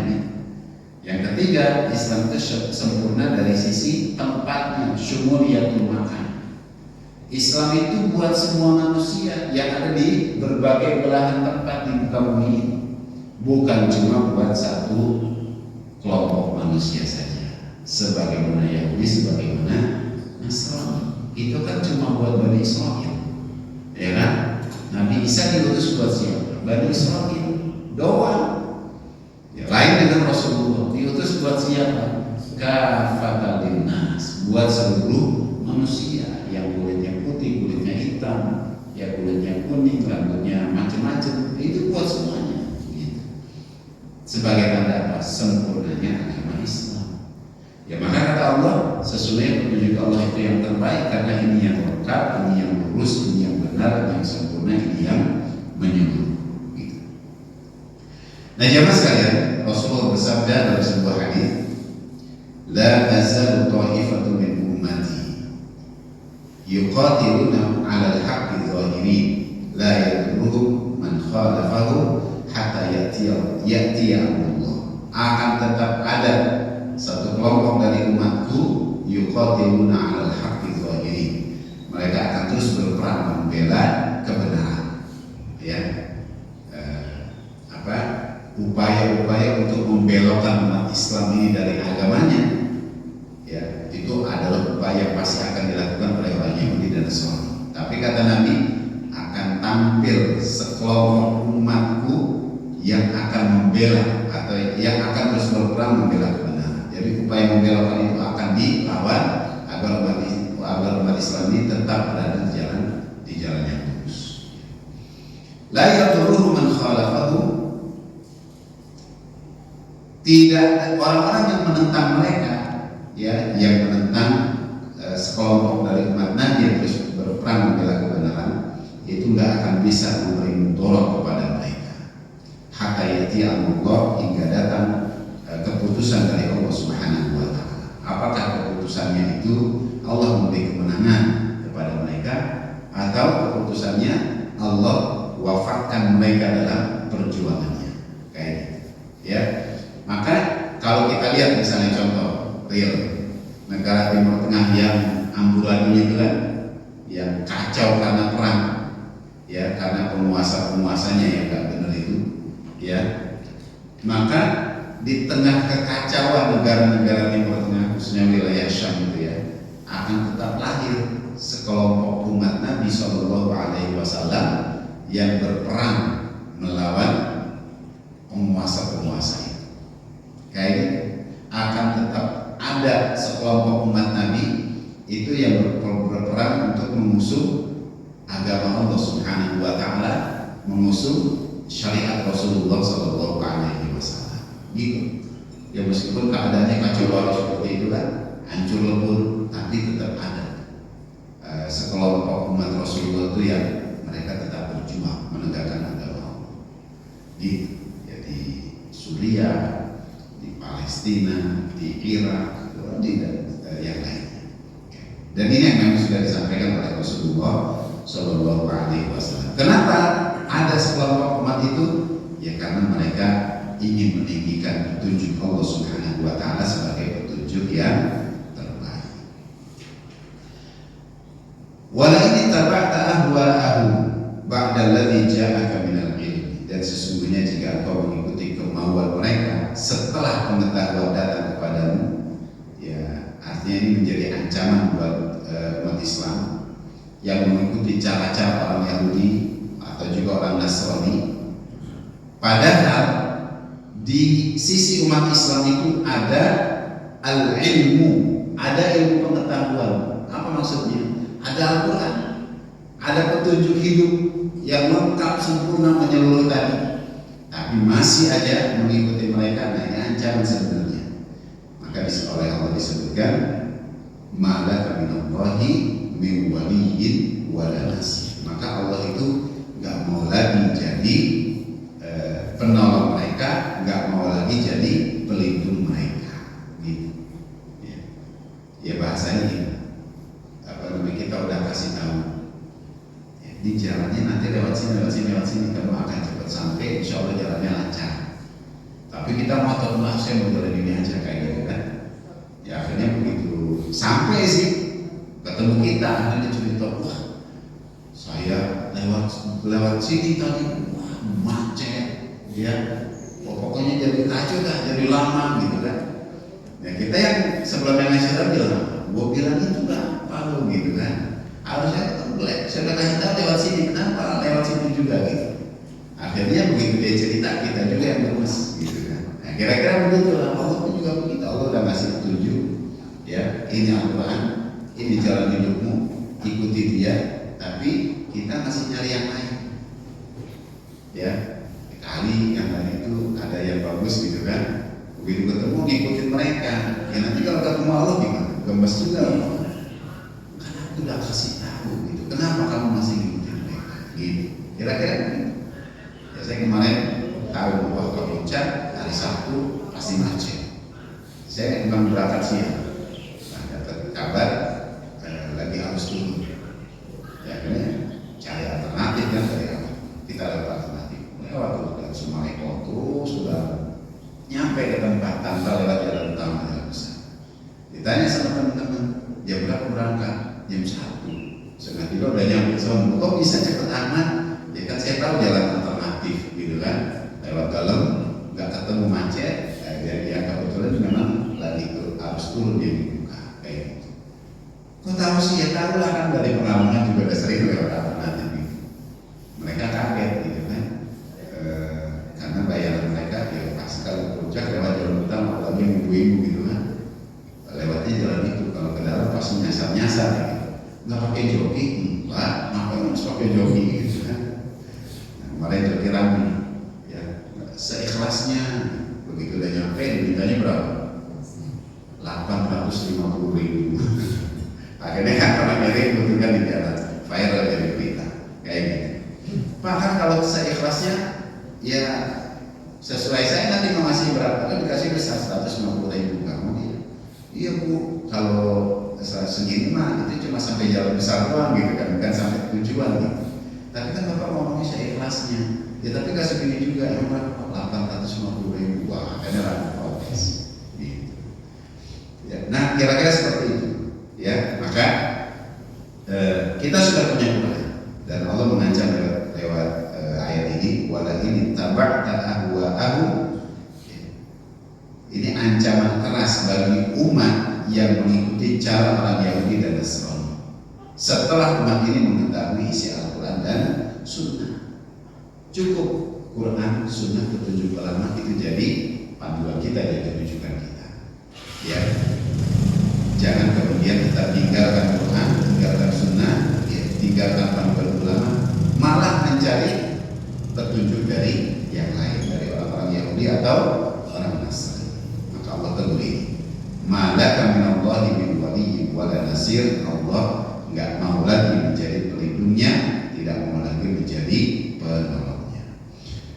Yang ketiga, Islam itu sempurna dari sisi tempatnya, syumuliyatul makan. Islam itu buat semua manusia yang ada di berbagai belahan tempat di muka bumi ini, bukan cuma buat satu kelompok manusia saja. Sebagaimana Yahudi, sebagaimana Nasrani, itu kan cuma buat Bani Israil, ya kan? Nabi Isa diutus buat siapa? Bani Israil doang. Ya, lain dengan Rasulullah diutus buat siapa? Kafatan linnas, buat seluruh manusia. Yang kulitnya putih, kulitnya hitam, ya kulitnya kuning, rambutnya macam-macam, itu buat semuanya. Gitu. Sebagai tanda apa? Sempurnanya agama Islam. Ya maka kata Allah, sesungguhnya petunjuk Allah itu yang terbaik karena ini yang lengkap, ini yang lurus, ini yang benar, yang sempurna, ini yang menyeluruh. Gitu. Nah jamaah sekalian, Rasulullah bersabda dalam sebuah hadis, la tazalu ta'ifatun min ummati yuqatiluna 'ala al-haqqi zahirin la yadurruhum man khalafahu hatta ya'tiya Allah. Akan tetap ada satu kelompok dari umatku yuqatiluna 'ala al-haqqi zahirin. Mereka akan terus berperang membela kebenaran. Ya. Upaya-upaya untuk membelokkan umat Islam ini dari agamanya, ya itu adalah upaya yang pasti akan dilakukan oleh orang Yahudi dan Nasrani. Tapi kata Nabi, akan tampil sekelompok umatku yang akan membela atau yang akan terus berperang membela kebenaran. Jadi upaya membela itu akan dilawan agar umat Islam ini tetap berada di jalan yang lurus. La yadurruhum man khalafahu, tidak orang-orang yang menentang mereka, ya, yang menentang sekelompok dari umat Nabi yang terus berperang membela kebenaran, itu nggak akan bisa memberi mudarat kepada mereka. Hatta yati Allah, hingga datang keputusan dari Allah Subhanahu wa taala. Apakah keputusannya itu Allah memberi kemenangan kepada mereka, atau keputusannya Allah wafatkan mereka dalam perjuangannya, kayak gitu, ya. Maka kalau kita lihat misalnya contoh real negara Timur Tengah yang amburadul itu kan, yang kacau karena perang, ya, karena penguasanya yang nggak benar itu, ya. Maka di tengah kekacauan negara-negara Timur Tengah, khususnya wilayah Syam itu, ya, akan tetap lahir sekelompok umat Nabi Shallallahu Alaihi Wasallam yang berperang melawan penguasa-penguasa itu. Kayak gitu. Akan tetap ada sekelompok umat Nabi itu yang berperang untuk mengusung agama Allah Subhanahu wa taala, mengusung syariat Rasulullah Shallallahu Alaihi Wasallam. Gitu. Ya, meskipun keadaannya kacau balau seperti itu kan, hancur lebur, tapi tetap ada sekelompok umat Rasulullah itu yang mereka tetap berjuang menegakkan agama Allah. Gitu. Ya, di Suriah, di Palestina, di Irak, di yang lainnya. Dan ini yang memang sudah disampaikan oleh Rasulullah Shallallahu Alaihi Wasallam. Kenapa ada sekelompok umat itu? Ya, karena mereka ingin meninggikan petunjuk Allah Subhanahu wa taala sebagai petunjuk yang terbaik. Wala in tabata ahwa'ahum ba'da alladhi ja'aka minal ilmi, dan sesungguhnya jika engkau mengikuti kemauan mereka setelah pengetahuan datang kepadamu, ya, artinya ini menjadi ancaman buat umat Islam yang mengikuti cara-cara orang Yahudi atau juga orang Nasrani. Padahal di sisi umat Islam itu ada al-ilmu, ada ilmu pengetahuan. Apa maksudnya? Ada Al-Quran, ada petunjuk hidup yang lengkap, sempurna, menyeluruh tadi, tapi masih aja mengikuti mereka. Nah, ini ancaman sebenarnya. Maka oleh Allah disebutkan ma'ala minallahi min waliyyin wala nasir. Maka Allah itu nggak mau lagi jadi penolong mereka, nggak mau lagi jadi pelindung mereka, gitu. Ya, bahasanya gini, kita udah kasih tahu, ya, di jalannya nanti lewat sini, kamu akan cepat sampai, insya Allah jalannya lancar. Tapi kita mau tahu, saya mau jalan ini aja kayak gitu kan. Ya, akhirnya begitu sampai sih ketemu kita, akhirnya cerita, wah, saya lewat sini tadi, wah, macet, ya, pokoknya jadi kacau dah, jadi lama gitu kan. Ya, kita yang sebelumnya ngasih bilang, gue bilang itu nggak apa gitu kan. Harusnya ketemu, saya udah kasih tahu lewat sini, kenapa lewat sini juga gitu. Akhirnya begitu dia cerita, kita juga yang lemes gitu kan. Nah, kira-kira begitu lah. Allah pun juga begitu. Allah udah ngasih petunjuk, ya, ini Al-Quran, ini jalan hidupmu, ikuti dia. Tapi kita masih nyari yang lain, ya. Kali yang lain itu ada yang bagus gitu kan. Begitu ketemu ngikutin mereka. Ya, nanti kalau ketemu Allah gimana? Gemes juga. Karena aku udah kasih tahu gitu. Kenapa kamu masih ngikutin mereka? Gitu. Kira-kira begitu. Ya, saya kemarin tahu bahwa ke Puncak hari Sabtu pasti macet. Saya memang berangkat siang. Nah, dapat kabar lagi harus turun. Ya, akhirnya cari alternatif kan dari awal. Kita lewat alternatif. Lewat dari Sumareko terus sudah nyampe ke tempat tanpa lewat jalan utama jalan besar. Ditanya sama teman-teman, jam berapa berangkat? Jam 1. Setengah 3 udah nyampe sono. Kok bisa cepet amat? Ya kan saya tahu jalan alternatif gitu kan. Lewat dalam, nggak ketemu macet. Ya kebetulan memang lagi harus turun dia dibuka kayak gitu. Kok tahu sih? Ya tahu lah kan, dari pengalaman juga udah sering lewat alternatif gitu. joki gitu kan. Nah, kemarin joki rame, ya seikhlasnya. Begitu udah nyampe, mintanya berapa? 850.000. Akhirnya kan orang nyari butuhkan di jalan, viral dari berita kayak gitu. Bahkan kalau seikhlasnya, ya sesuai saya nanti mau ngasih berapa kan dikasih besar 150.000 kamu ya. Iya bu, kalau segini mah itu cuma sampai jalan besar doang gitu kan, bukan sampai tujuan gitu. Tapi kan bapak ngomongnya seikhlasnya, ya tapi nggak segini juga, yang berapa? 850.000. Wah, akhirnya rame protes. Gitu. Ya, nah kira-kira seperti itu. Ya, maka kita sudah punya Quran dan Allah mengancam lewat ayat ini, wala in taba'ta ahwa'ahum. Ini ancaman keras bagi umat yang mengikuti cara orang Yahudi dan Nasrani setelah umat ini mengetahui isi Al-Quran dan Sunnah. Cukup Quran, Sunnah, petunjuk ulama itu jadi panduan kita, jadi rujukan kita. Ya, jangan kemudian kita tinggalkan Quran, tinggalkan Sunnah, ya, tinggalkan panduan ulama, malah mencari petunjuk dari yang lain, dari orang-orang Yahudi atau orang Nasrani. Maka Allah tegur ini, malaka minallahi min waliyyin wala nasir. Allah nggak mau lagi menjadi pelindungnya, tidak mau lagi menjadi penolongnya.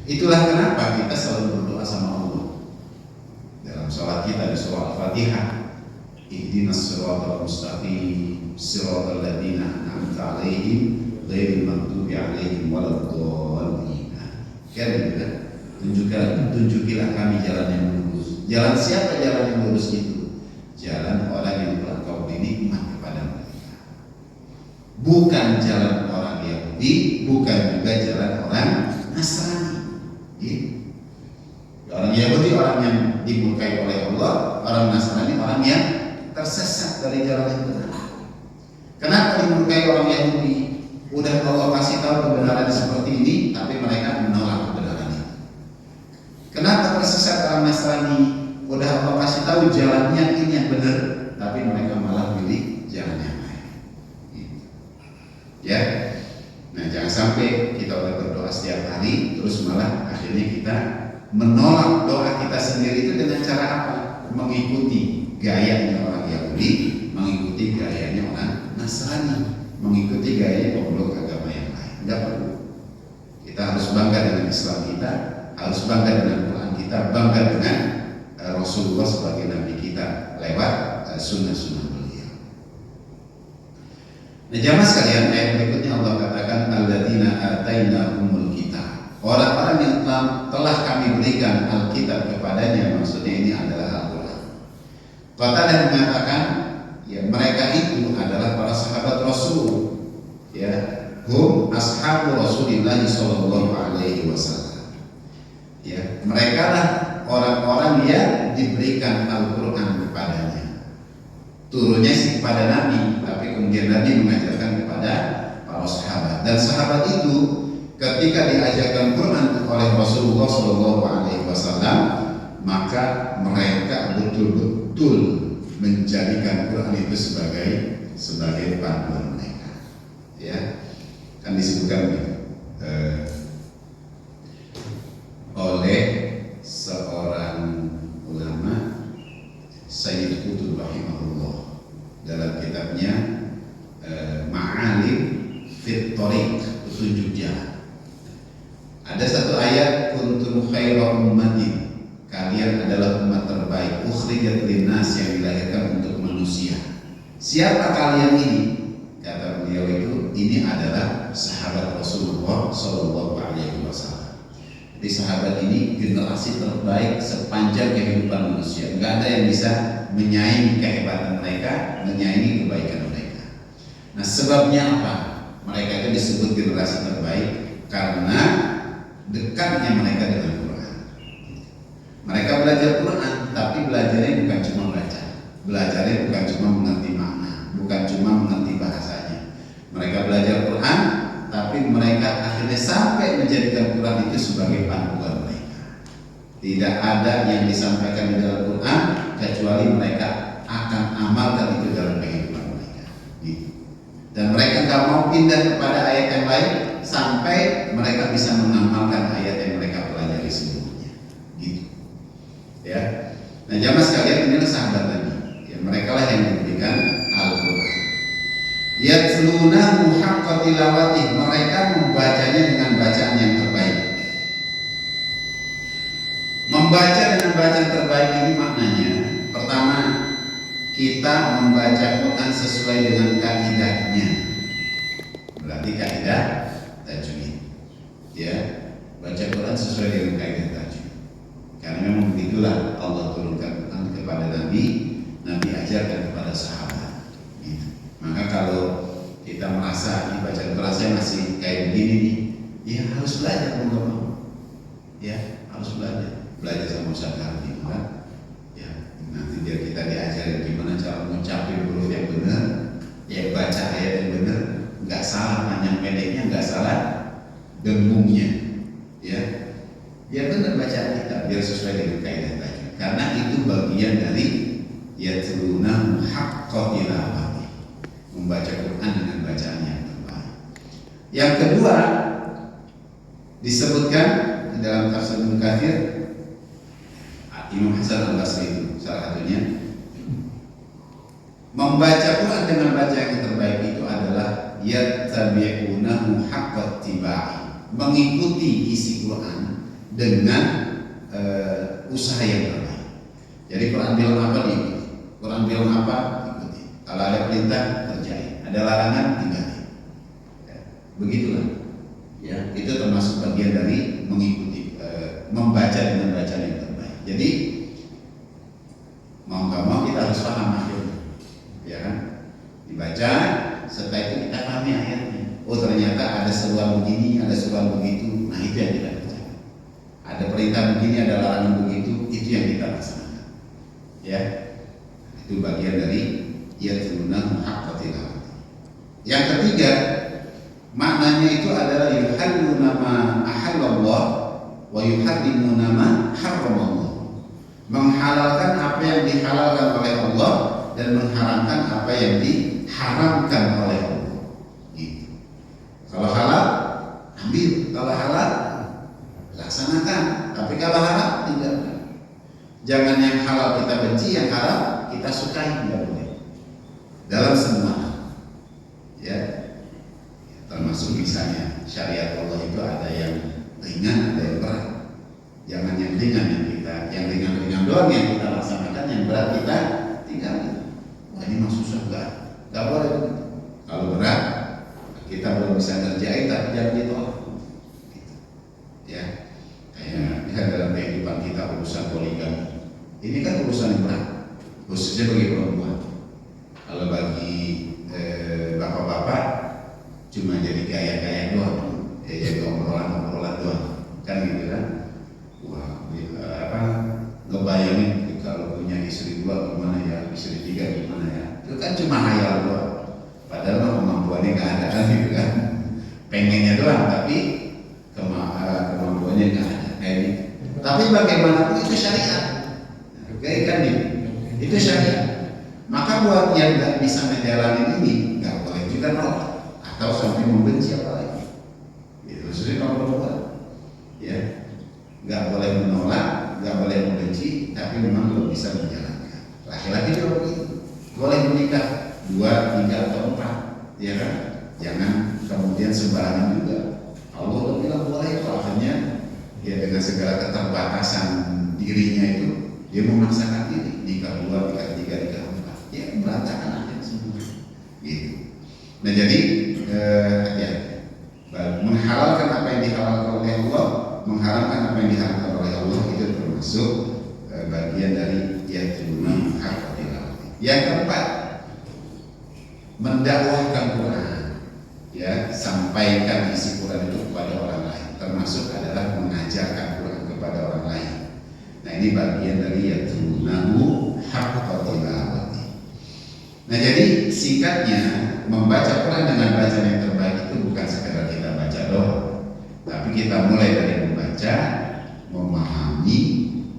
Itulah kenapa kita selalu berdoa sama Allah dalam sholat kita di surah Al-Fatihah. Ihdinas siratal mustaqim, siratal ladzina an'amta 'alaihim ghairil maghdubi 'alaihim waladdallin. Kan gitu. Tunjukilah kami jalan yang lurus. Jalan siapa jalan yang lurus itu? Jalan orang yang telah kau beri nikmat kepada mereka. Bukan jalan orang Yahudi, bukan juga jalan orang Nasrani. Gitu. Orang Yahudi orang yang dimurkai oleh Allah, orang Nasrani orang yang tersesat dari jalan yang benar. Kenapa dimurkai orang Yahudi? Udah Allah kasih tahu kebenaran seperti ini, tapi mereka menolak kebenaran itu. Kenapa tersesat orang Nasrani? Udah Allah kasih tahu jalannya ini yang benar, tapi mereka malah pilih jalan yang lain. Gitu. Ya, nah jangan sampai kita udah berdoa setiap hari, terus malah akhirnya kita menolak doa kita sendiri itu dengan cara apa? Mengikuti gayanya orang Yahudi, mengikuti gayanya orang Nasrani, mengikuti gayanya pemeluk agama yang lain. Tidak perlu. Kita harus bangga dengan Islam kita, harus bangga dengan Quran kita, bangga dengan Rasulullah sebagai Nabi kita lewat sunnah-sunnah beliau. Nah jamaah sekalian, ayat berikutnya Allah katakan alladzina atainahumul kitab. Orang-orang yang telah kami berikan Alkitab kepadanya, maksudnya ini adalah Al-Quran. Qatadah mengatakan, ya mereka itu adalah para sahabat Rasul, ya, hum ashabu Rasulillah sallallahu alaihi wasallam. Ya, mereka lah orang-orang yang diberikan Al-Quran kepadanya. Turunnya sih kepada Nabi, tapi kemudian Nabi mengajarkan kepada para sahabat. Dan sahabat itu ketika diajarkan Quran oleh Rasulullah sallallahu alaihi wasallam, maka mereka betul-betul menjadikan Quran itu sebagai panduan mereka. Ya, kan disebutkan oleh seorang ulama, Sayyid Qutb rahimahullah, dalam kitabnya Ma'alim fit Thariq, petunjuk jalan. Ada satu ayat, kuntum khaira ummatin, kalian adalah umat terbaik, ukhrijat linnas, yang dilahirkan untuk manusia. Siapa kalian ini? Kata beliau itu, ini adalah sahabat Rasulullah sallallahu alaihi wasallam. Jadi sahabat ini generasi terbaik sepanjang kehidupan manusia. Enggak ada yang bisa menyaingi kehebatan mereka, menyaingi kebaikan mereka. Nah, sebabnya apa? Mereka itu disebut generasi terbaik karena dekatnya mereka dengan Quran. Mereka belajar Quran, tapi belajarnya bukan cuma baca. Belajarnya bukan cuma mengerti makna, bukan cuma mengerti bahasanya. Mereka belajar Quran, tapi mereka akhirnya sampai menjadikan Quran itu sebagai panduan mereka. Tidak ada yang disampaikan di dalam Quran kecuali mereka akan amalkan itu dalam kehidupan mereka. Gitu. Dan mereka nggak mau pindah kepada ayat yang lain sesuai dengan kaidahnya. Berarti kaidah tajwid. Ya, baca Quran sesuai dengan kaidah tajwid. Karena memang begitulah Allah turunkan Quran kepada Nabi, Nabi ajarkan kepada sahabat. Gitu. Maka kalau kita merasa ini baca Quran saya masih kayak begini nih, ya harus belajar mau nggak mau. Ya, harus belajar sama Ustaz Hardi kan. Ya, nanti dia kita diajarin gimana cara mengucapin huruf yang benar, ya baca ayat yang benar, nggak salah panjang pendeknya, nggak salah dengungnya, ya. Biar benar bacaan kita, biar sesuai dengan kaidah tajwid. Karena itu bagian dari yatluna haqqa tilawati, membaca Quran dengan bacaan yang terbaik. Yang kedua disebutkan di dalam tafsir Ibnu Katsir, Imam Hasan Al-Basri itu salah satunya, membaca Quran dengan bacaan yang terbaik itu adalah yattabi'unahu haqqa tibai, mengikuti isi Quran dengan usaha yang terbaik. Jadi Quran bilang apa diikuti, Quran bilang apa ikuti. Kalau ada perintah kerjain, ada larangan tinggalin. Ya, begitulah. Ya, itu termasuk bagian dari mengikuti, membaca dengan bacaan yang terbaik. Jadi mau nggak mau kita harus paham akhirnya, ya kan? Dibaca, setelah itu kita pahami ayatnya. Oh ternyata ada seruan begini, ada seruan begitu. Nah itu yang kita kerjakan. Ada perintah begini, ada larangan begitu. Itu yang kita laksanakan. Ya, itu bagian dari yatluna haqqa tilawati. Yang ketiga, maknanya itu adalah yuhalluna ma ahallallah wa yuharrimuna ma harramallah. Menghalalkan apa yang dihalalkan oleh Allah dan mengharamkan apa yang diharamkan oleh Allah. Gitu. Kalau halal, ambil. Kalau halal, laksanakan. Tapi kalau haram, tinggalkan. Jangan yang halal kita benci, yang haram kita sukai, tidak boleh. Dalam semua hal. Ya. Termasuk misalnya syariat Allah itu ada yang ringan, ada yang berat. Jangan yang ringan yang ringan doang yang kita laksanakan, yang berat kita tinggalkan. Wah ini mah susah, nggak boleh. Kalau berat kita belum bisa ngerjain, tapi jangan ditolak. Gitu. Ya, kayak dalam kehidupan kita urusan poligami. Ini kan urusan yang berat, khususnya bagi perempuan. Kalau bagi bapak-bapak cuma jadi gaya-gaya doang, ya jadi obrolan doang, kan gitu kan? Wah, ngebayangin kalau punya istri dua gimana ya, istri tiga gimana ya? Itu kan cuma hayal doang. Padahal kemampuannya nggak ada kan gitu kan? Pengennya doang, tapi kemampuannya nggak ada. Kayak gitu. Tapi bagaimanapun itu syariat, kayak kan gitu? Itu syariat. Maka buat yang nggak bisa menjalani ini nggak boleh juga nolak atau sampai membenci apalagi. Itu sesuai kalau perempuan, ya nggak boleh menolak, nggak boleh membenci, tapi memang belum bisa menjalankan. Laki-laki juga begitu, boleh menikah 2, 3 atau 4, ya kan? Jangan kemudian sembarangan juga. Allah bilang boleh, itu akhirnya ya dengan segala keterbatasan dirinya itu dia memaksakan diri nikah 2, nikah 3, nikah 4, ya berantakan aja semua. Gitu. Nah jadi ya menghalalkan apa yang dihalalkan oleh Allah, mengharamkan apa yang diharamkan oleh Allah itu termasuk bagian dari yatluna haqqa tilawati. Yang keempat, mendakwahkan Quran, ya, sampaikan isi Quran itu kepada orang lain, termasuk adalah mengajarkan Quran kepada orang lain. Nah ini bagian dari yatlunahu haqqa tilawati. Nah jadi singkatnya, membaca Quran dengan bacaan yang terbaik itu bukan sekedar kita baca doang, tapi kita mulai dari membaca, memahami,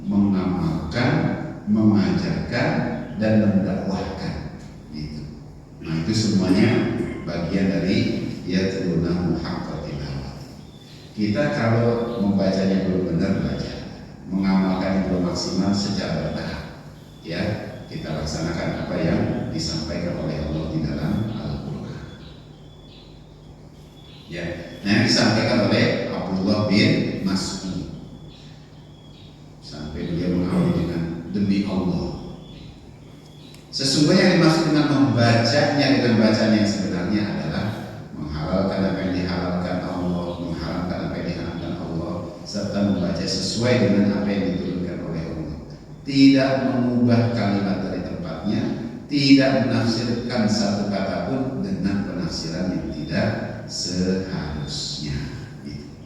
mengamalkan, mengajarkan, dan mendakwahkan. Gitu. Nah itu semuanya bagian dari yatlunahu haqqa tilawati. Kita kalau membacanya belum benar baca, mengamalkan belum maksimal secara bertahap, ya kita laksanakan apa yang disampaikan oleh Allah di dalam Al-Quran. Ya, nah yang disampaikan oleh Abdullah bin Mas'ud sampai dia mengawali dengan demi Allah. Sesungguhnya yang dimaksud dengan membacanya dengan bacaan yang sebenarnya adalah menghalalkan apa yang dihalalkan Allah, mengharamkan apa yang diharamkan Allah, serta membaca sesuai dengan apa yang diturunkan oleh Allah. Tidak mengubah kalimat dari tempatnya, tidak menafsirkan satu kata pun dengan penafsiran yang tidak seharusnya. Gitu.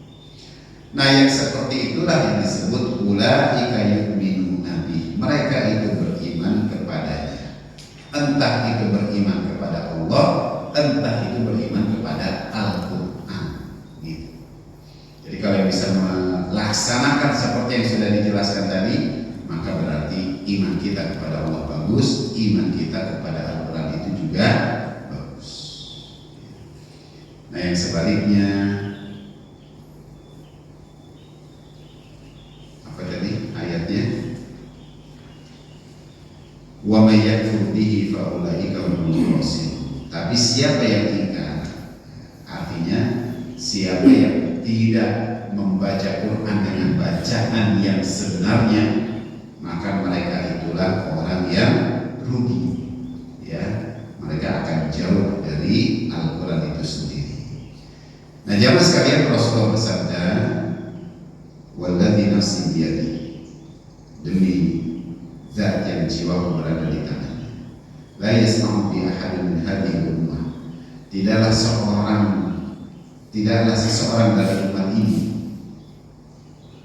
Nah, yang seperti itulah yang disebut ulaika yu'minuna bihi. Mereka itu beriman kepadanya. Entah itu beriman kepada Allah, entah itu beriman kepada Al-Quran. Gitu. Jadi kalau bisa melaksanakan seperti yang sudah dijelaskan tadi, maka berarti iman kita kepada Allah bagus, iman kita kepada Al-Quran itu juga bagus. Nah, yang sebaliknya, apa tadi ayatnya? Wa may yakfur bihi fa ulaika humul khasirun. Tapi siapa yang ingkar, artinya siapa yang tidak membaca Quran dengan bacaan yang sebenarnya, maka mereka itulah orang yang rugi. Ya, mereka akan jauh dari Al-Quran itu sendiri. Nah, jamaah sekalian, Rasulullah bersabda, "Walladzi nafsi biyadi," demi zat yang jiwaku berada di tangannya, la yasma'u bi ahadin min hadhihi ummah, tidaklah seseorang dari umat ini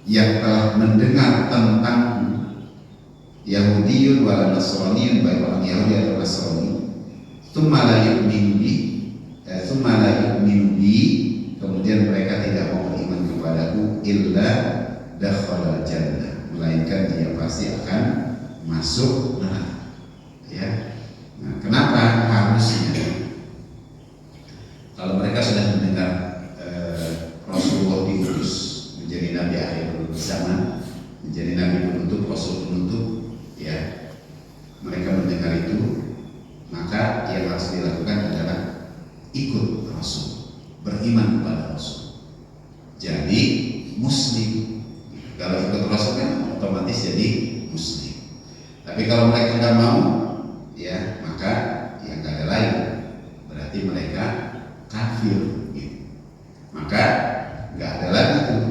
yang telah mendengar tentang Yahudiyun wala Nasraniyun, baik orang Yahudi atau Nasrani, tsumma la yu'minu bi, kemudian mereka tidak mau beriman kepadaku, illa dakhala jannah, melainkan dia pasti akan masuk neraka. Ya. Nah, kenapa harusnya kalau mereka sudah mendengar Rasulullah diutus menjadi nabi akhir zaman, menjadi nabi penutup, rasul penutup, ya, mereka mendengar itu, maka yang harus dilakukan adalah ikut Rasul, beriman kepada Rasul, jadi Muslim. Kalau ikut Rasul kan otomatis jadi Muslim. Tapi kalau mereka nggak mau, ya, maka yang nggak ada lain, berarti mereka kafir. Gitu. Maka nggak ada lagi tuh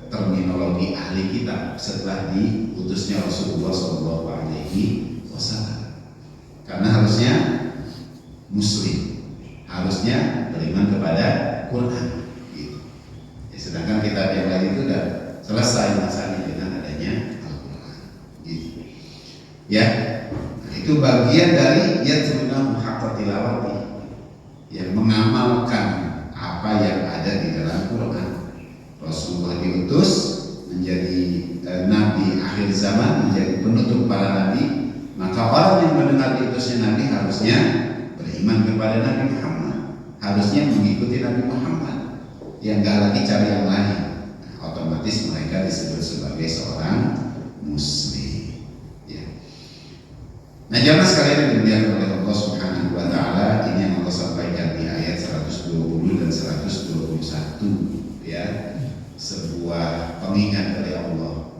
terminologi ahli kitab setelah diutusnya Rasulullah SAW. Karena harusnya Muslim, harusnya beriman kepada Quran. Gitu. Ya, sedangkan kitab yang lain itu sudah selesai masalahnya dengan adanya Al-Quran. Gitu. Ya, itu bagian dari yatluna haqqa tilawati, yang mengamalkan apa yang ada di dalam Quran. Rasulullah diutus menjadi nabi akhir zaman, menjadi penutup para nabi, maka orang yang mendengar diutusnya nabi harusnya beriman kepada Nabi Muhammad, harusnya mengikuti Nabi Muhammad, yang gak lagi cari yang lain. Nah, otomatis mereka disebut sebagai seorang Muslim. Ya. Nah, jamaah sekalian yang dimuliakan oleh Allah Subhanahu wa Ta'ala, ini yang Allah sampaikan di ayat 120 dan 121, ya, sebuah pengingat dari Allah.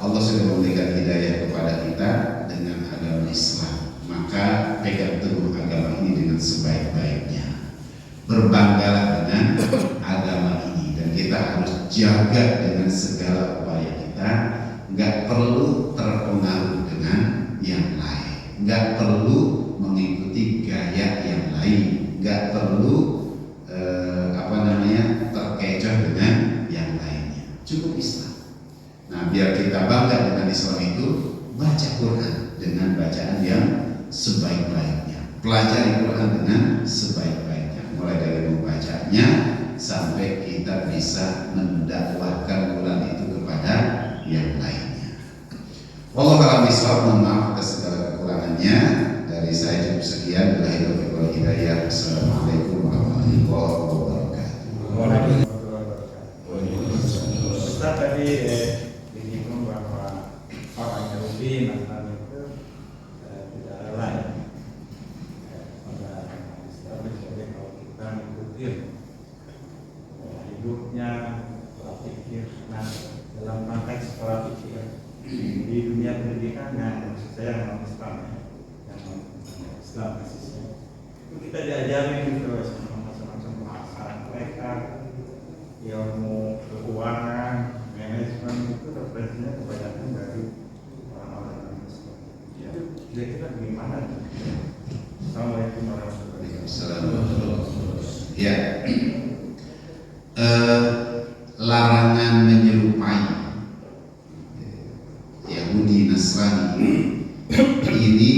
Allah sudah memberikan hidayah kepada kita dengan agama Islam, maka pegang teguh agama ini dengan sebaik-baiknya, berbanggalah dengan agama ini, dan kita harus jaga dengan segala upaya kita. Nggak perlu terpengaruh dengan yang lain, nggak perlu mengikuti gaya yang lain, nggak perlu terkecoh dengan yang lainnya. Cukup Islam. Nah, biar kita bangga dengan Islam itu, baca Quran dengan bacaan yang sebaik-baiknya, pelajari Quran dengan sebaik-baiknya, mulai dari membacanya sampai kita bisa mendakwahkan Quran itu kepada yang lainnya. Wallahu a'lam bishawab. Mohon maaf atas segala kekurangannya. Dari saya cukup sekian. Billahi taufiq wal hidayah. Assalamualaikum warahmatullahi wabarakatuh. Ustaz tadi disinggung bahwa orang Yahudi Nasrani itu tidak rela pada Islam. Jadi kalau kita mengikuti hidupnya, pola pikir, nah dalam konteks pola pikir di dunia pendidikan yang maksud saya non Islam, larangan menyerupai Yahudi Nasrani ini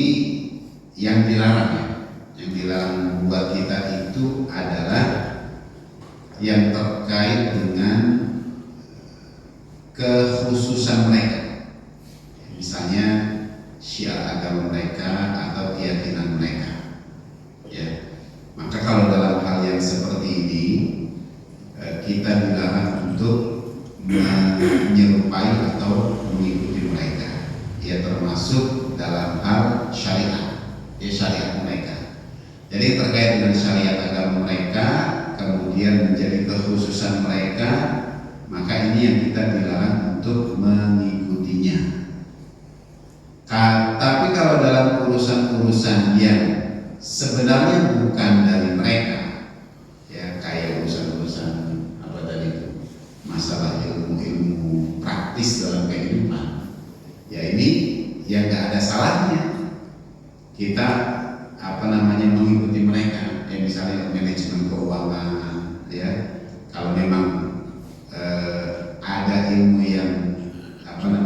yang dilarang ya. Yang dilarang buat kita itu adalah yang terkait dengan kekhususan mereka. Misalnya syiar agama mereka atau keyakinan mereka. Ya. Maka kalau dalam hal yang seperti ini kita dilarang untuk menyerupai atau mengikuti mereka. Ya, termasuk dalam hal syariat, ya syariat mereka. Jadi terkait dengan syariat agama mereka, kemudian menjadi kekhususan mereka, maka ini yang kita dilarang untuk mengikutinya. Tapi kalau dalam urusan-urusan yang sebenarnya bukan dari mereka, ya kayak urusan-urusan apa tadi itu, masalah ilmu-ilmu praktis dalam kehidupan, ya ini ya nggak ada salahnya kita mengikuti mereka. Ya misalnya manajemen keuangan, ya kalau memang ada ilmu yang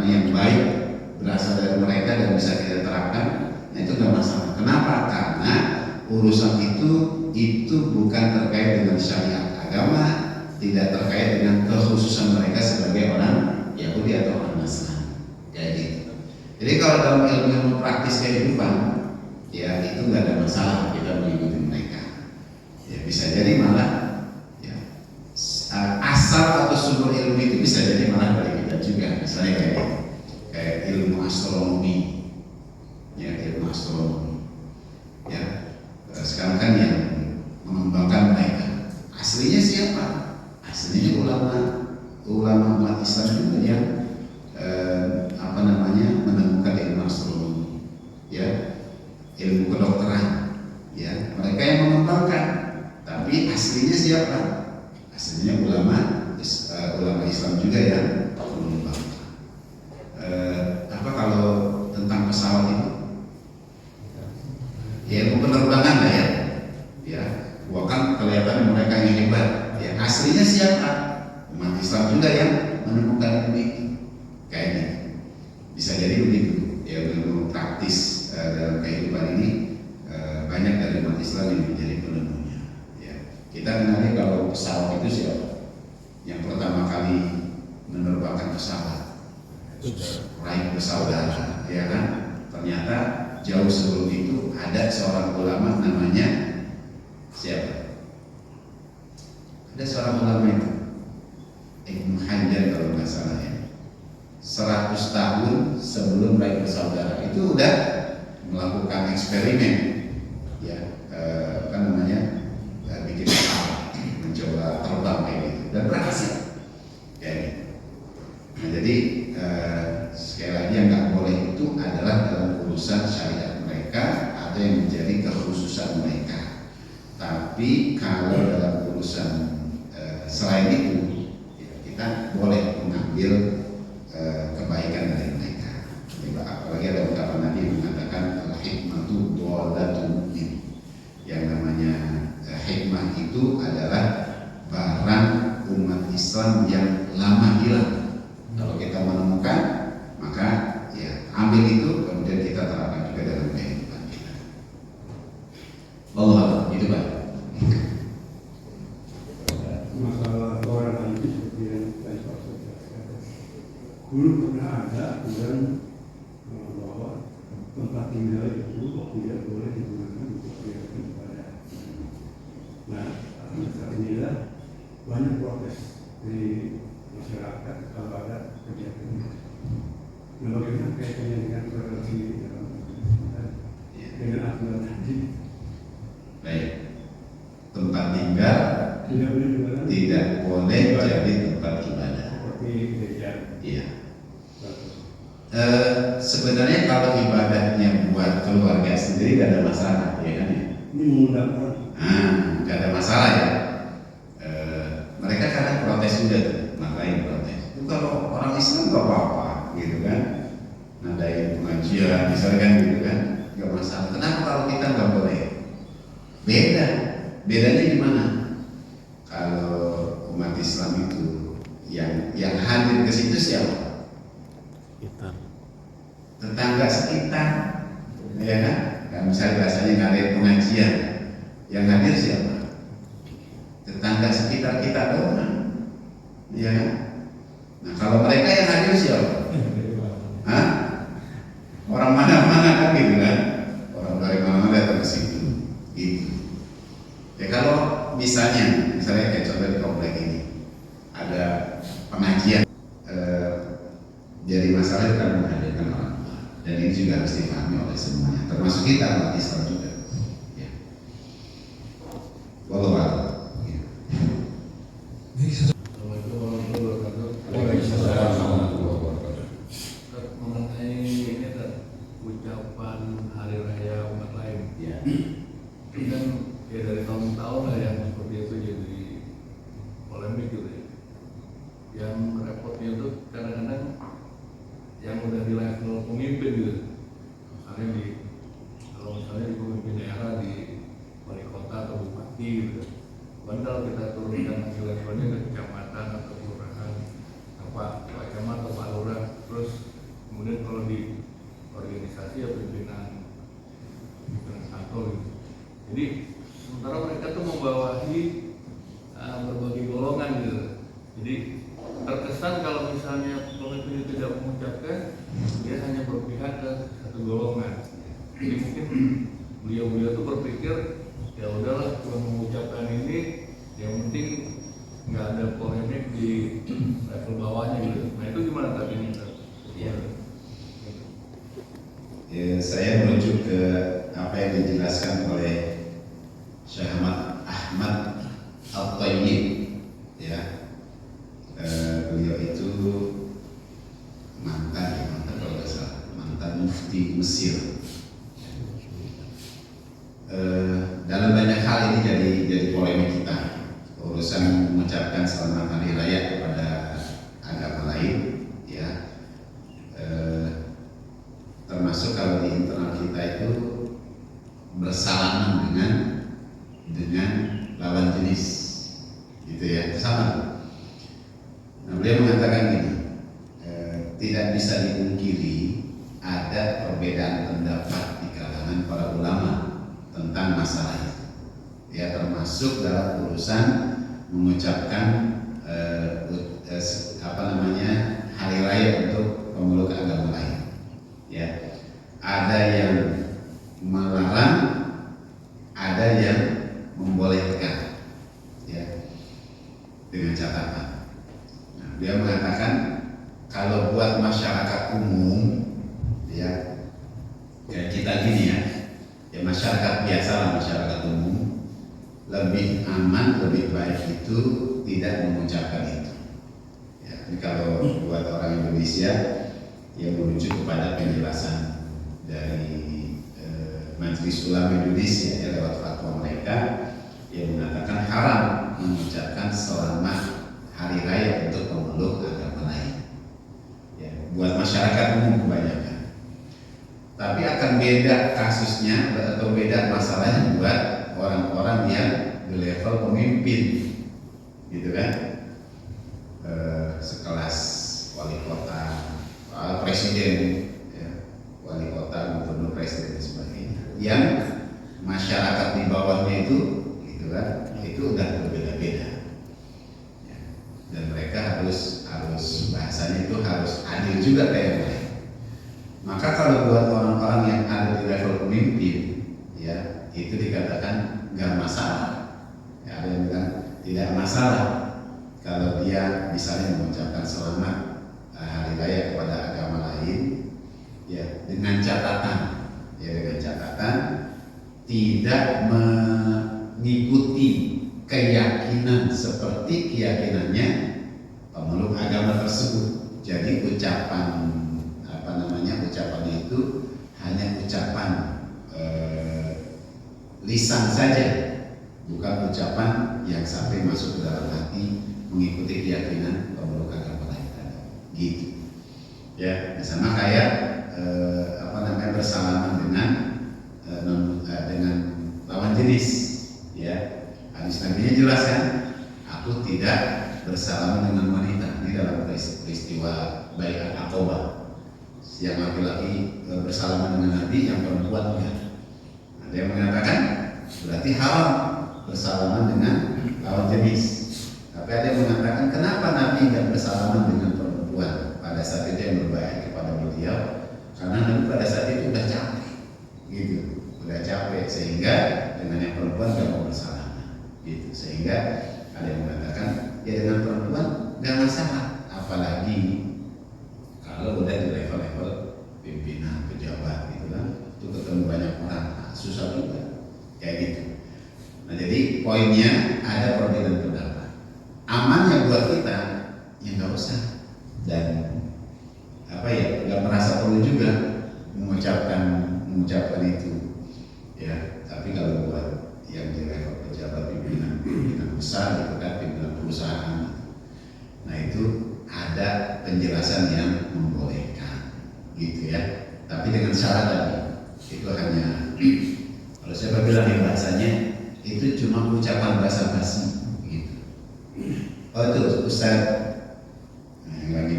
yang baik berasal dari mereka dan bisa kita terapkan, nah itu nggak masalah. Kenapa? Karena urusan itu bukan terkait dengan syariat agama, tidak terkait dengan kekhususan mereka sebagai orang Yahudi atau orang Nasrani, kayak gitu. Jadi kalau dalam ilmu praktis kehidupan, ya itu nggak ada masalah kita mengikuti mereka. Ya bisa jadi malah ya, asal atau sumber ilmu itu bisa jadi malah dari kita juga. Misalnya kayak ilmu astronomi, ya ilmu astronomi. Ya sekarang kan yang mengembangkan mereka aslinya siapa? Aslinya ulama umat Islam juga yang menemukan ilmu astronomi, ya ilmu kedokteran, ya mereka yang mengembangkan. Tapi aslinya siapa? Aslinya ulama Islam juga yang mengembangkan. Kalau tentang pesawat itu, ya ilmu penerbangan lah ya. Ya, bukan kelihatan mereka yang hebat. Ya aslinya siapa? Umat Islam juga yang menemukan ini. Kayak ini. Bisa jadi begitu. Ya ilmu praktis dalam kehidupan ini banyak dari umat Islam yang menjadi penemunya. Ya, kita kenali kalau pesawat itu siapa? Yang pertama kali menerbangkan pesawat, Wright bersaudara, ya kan? Ternyata jauh sebelum itu ada seorang ulama namanya siapa? Ada seorang ulama itu Ibnu Hajar kalau nggak salah ya. 100 tahun sebelum Wright bersaudara itu udah melakukan eksperimen, ya bikin pesawat, mencoba terbang kayak gitu dan berhasil. Ya, gitu. Nah, jadi sekali lagi yang nggak boleh itu adalah dalam urusan syariat mereka atau yang menjadi kekhususan mereka. Tapi kalau dalam urusan selain itu, ya, kita boleh mengambil kebaikan dari mereka. Apalagi ada ungkapan Nabi yang mengatakan al-hikmatu dhalatun min. Yang namanya hikmah itu adalah barang umat Islam yang lama hilang. Kalau kita menemukan, maka ya ambil itu, kemudian kita terapkan juga dalam kehidupan kita. Allah itu Pak. Masalah orang itu seperti yang tadi Pak jelaskan. Dulu pernah ada aturan bahwa tempat tinggal itu tidak boleh digunakan untuk kegiatan ibadah. Nah, saat inilah banyak protes di masyarakat kalau ada kegiatan itu. Nah, bagaimana kaitannya dengan relasi dengan aturan tadi? Baik, tempat tinggal tidak boleh jadi tempat ibadah. Seperti gereja. Iya. Sebenarnya kalau ibadahnya buat keluarga sendiri tidak ada masalah, ya kan? Ini mengundang orang. Tidak ada masalah ya. Mereka kadang protes juga tuh, makanya protes. Itu kalau orang Islam nggak apa-apa, gitu kan? Nadain pengajian, misalkan gitu kan, nggak masalah. Kenapa kalau kita nggak boleh? Bedanya di mana? siapa? Tetangga sekitar, ya kan? Kalau misalnya bahasanya ngadain pengajian, yang hadir siapa? Tetangga sekitar kita doang, ya kan? Nah kalau mereka yang hadir siapa? Hah? Orang mana-mana kan gitu kan? Orang dari mana-mana datang ke situ, gitu. Ya kalau misalnya kayak contoh di komplek ini ada pengajian, jadi masalah itu kan menghadirkan orang tua, dan ini juga harus dipahami oleh semuanya, termasuk kita umat Islam juga. Ya. Walau ya. Mengenai ini ucapan hari raya umat lain, Ya. itu kan ya dari tahun-tahun lah yang seperti itu jadi polemik gitu ya. Yang repotnya itu kadang-kadang yang udah di level pemimpin gitu, misalnya kalau misalnya di pemimpin daerah, di wali kota atau bupati gitu. Bahkan kalau kita turunkan lagi levelnya ke kecamatan atau kelurahan, Pak Camat atau Pak Lurah, terus kemudian kalau di organisasi ya pimpinan kantor gitu. Jadi sementara mereka tuh membawahi berbagai golongan gitu. Jadi terkesan kalau misalnya pemimpin itu tidak mengucapkan, dia hanya berpihak ke satu golongan. Jadi mungkin beliau tuh berpikir ya udahlah cuma mengucapkan ini, yang penting nggak ada polemik di level bawahnya gitu. Nah itu gimana tadi ini? Ya. Ya, saya merujuk ke apa yang dijelaskan oleh Syekh Ahmad Al-Tayyib, ya. Beliau itu mantan kalau nggak salah, mantan mufti Mesir. Dalam banyak hal ini jadi polemik kita, urusan mengucapkan selamat hari raya kepada agama lain, ya. Termasuk kalau di internal kita itu bersalaman dengan lawan jenis, gitu ya, itu sama. Nah, beliau mengatakan gini, tidak bisa dipungkiri ada perbedaan pendapat di kalangan para ulama tentang masalah itu, ya, termasuk dalam urusan mengucapkan hari raya untuk pemeluk agama lain. Ya, ada yang melarang, ada yang membolehkan, ya, dengan catatan. Nah, dia mengatakan kalau buat masyarakat umum, ya, kayak kita gini ya masyarakat biasa lah, masyarakat umum, lebih aman, lebih baik itu tidak mengucapkan itu. Ya, tapi kalau buat orang Indonesia, yang merujuk kepada penjelasan dari Majelis Ulama Indonesia ya, lewat fatwa mereka yang mengatakan haram mengucapkan selamat hari raya untuk pemeluk agama lain, ya, buat masyarakat umum kebanyakan. Tapi akan beda kasusnya atau beda masalahnya buat orang-orang yang di level pemimpin, gitu kan, sekelas wali kota, presiden, ya, wali kota, gubernur, presiden dan sebagainya, yang masyarakat di bawahnya itu, gitu kan, itu udah berbeda-beda, ya. Dan mereka harus bahasanya itu harus adil juga kayak mereka. Maka kalau buat orang-orang yang ada di level pemimpin, ya, itu dikatakan nggak masalah, ya, ada yang bilang tidak masalah kalau dia misalnya mengucapkan selamat hari raya kepada agama lain, ya, dengan catatan tidak mengikuti keyakinan seperti keyakinannya pemeluk agama tersebut. Jadi ucapannya itu hanya ucapan lisan saja, bukan ucapan yang sampai masuk ke dalam hati mengikuti keyakinan pemeluk agama lain tadi, gitu. Ya, sama kayak bersalaman dengan lawan jenis, ya. Hadis Nabi-nya jelas kan, aku tidak bersalaman dengan wanita. Ini dalam peristiwa Bai'at Aqabah. Yang laki-laki bersalaman dengan Nabi, yang perempuan enggak. Ada yang mengatakan berarti haram bersalaman dengan lawan jenis. Tapi ada yang mengatakan kenapa Nabi enggak bersalaman dengan perempuan pada saat itu yang berbaiat kepada beliau? Karena Nabi pada saat itu udah capek, gitu, udah capek sehingga dengan yang perempuan enggak mau bersalaman, gitu. Sehingga ada yang mengatakan ya dengan perempuan enggak masalah, apalagi kalau udah di level-level pimpinan pejabat gitu kan, itu ketemu banyak orang, nah, susah juga kayak gitu. Nah jadi poinnya ada perbedaan pendapat. Amannya buat kita ya nggak usah, dan apa ya, nggak merasa perlu juga mengucapkan itu ya. Tapi kalau buat yang di level pejabat, pimpinan besar gitu kan, pimpinan perusahaan, nah itu ada penjelasan yang membolehkan gitu ya, tapi dengan syarat tadi. Itu hanya kalau saya bilang ya bahasanya itu cuma ucapan basa-basi gitu. Oh itu Ustaz yang lagi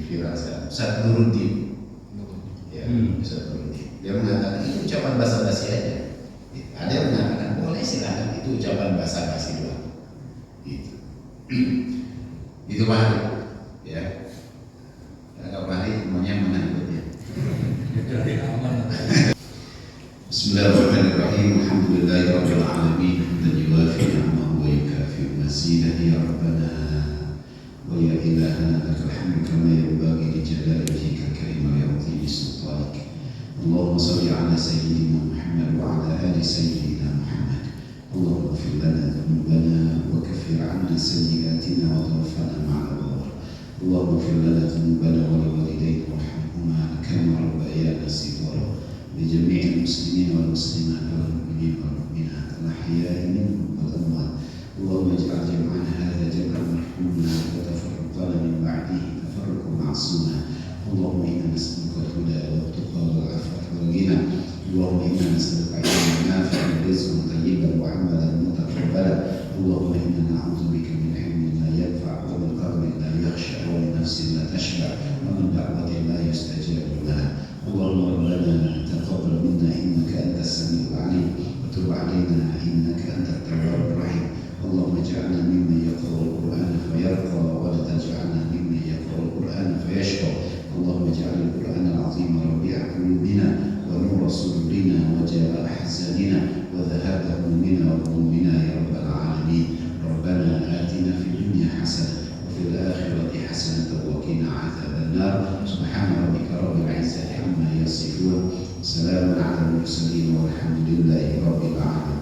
viral sekarang, Ustaz Nuruddin ya, Ustaz Nuruddin, dia mengatakan itu ucapan basa-basi aja. Ada yang mengatakan boleh, silakan, itu ucapan basa-basi doang gitu. Itu Pak ya. Kalau Pak semuanya mana ikutnya? Bismillahirrahmanirrahim. Alhamdulillahirabbil alamin. Hamdan yuwafi ni'amahu wa yukafi mazidah ya rabbana wa ya ilahana lakal hamdu kama yanbaghi li jalali wajhika karim wa ya'zimi sultanik. Allahumma shalli ala sayyidina Muhammad wa ala ali sayyidina Muhammad. Allahumma ighfir lana dhunubana wa kaffir 'anna sayyi'atina wa tawaffana ma'al abrar. Allahumma ighfir lana dhunubana wa liwalidayna warhamhuma kama rabbayana shighara. بجميع المسلمين والمسلمات والمؤمنين والمؤمنات الأحياء منهم والأموات. اللهم اجعل جمعنا هذا جمعا مرحوما وتفرقنا من بعده تفرقا معصوما. اللهم إنا نسألك الهدى والتقى والعفاف والغنى. اللهم إنا نسألك علما نافعا ورزقا طيبا وعملا متقبلا. اللهم إنا نعوذ بك من علم لا ينفع ومن قلب لا يخشع ومن نفس لا تشبع ومن دعوة لا يستجاب لها. اللهم ربنا تقبل منا إنك أنت السميع العليم وتب علينا إنك أنت التواب الرحيم. اللهم اجعلنا ممن يقرأ القرآن فيرقى ولا تجعلنا ممن يقرأ القرآن فيشقى. اللهم اجعل القرآن العظيم ربيع قلوبنا ونور صدورنا وجلاء أحزاننا وذهاب همومنا وغمومنا يا رب العالمين. ربنا آتنا في الدنيا حسنة وفي الآخرة حسنة وقنا عذاب النار. سبحان ربك رب العزة عما يصفون، سلام على المرسلين والحمد لله رب العالمين.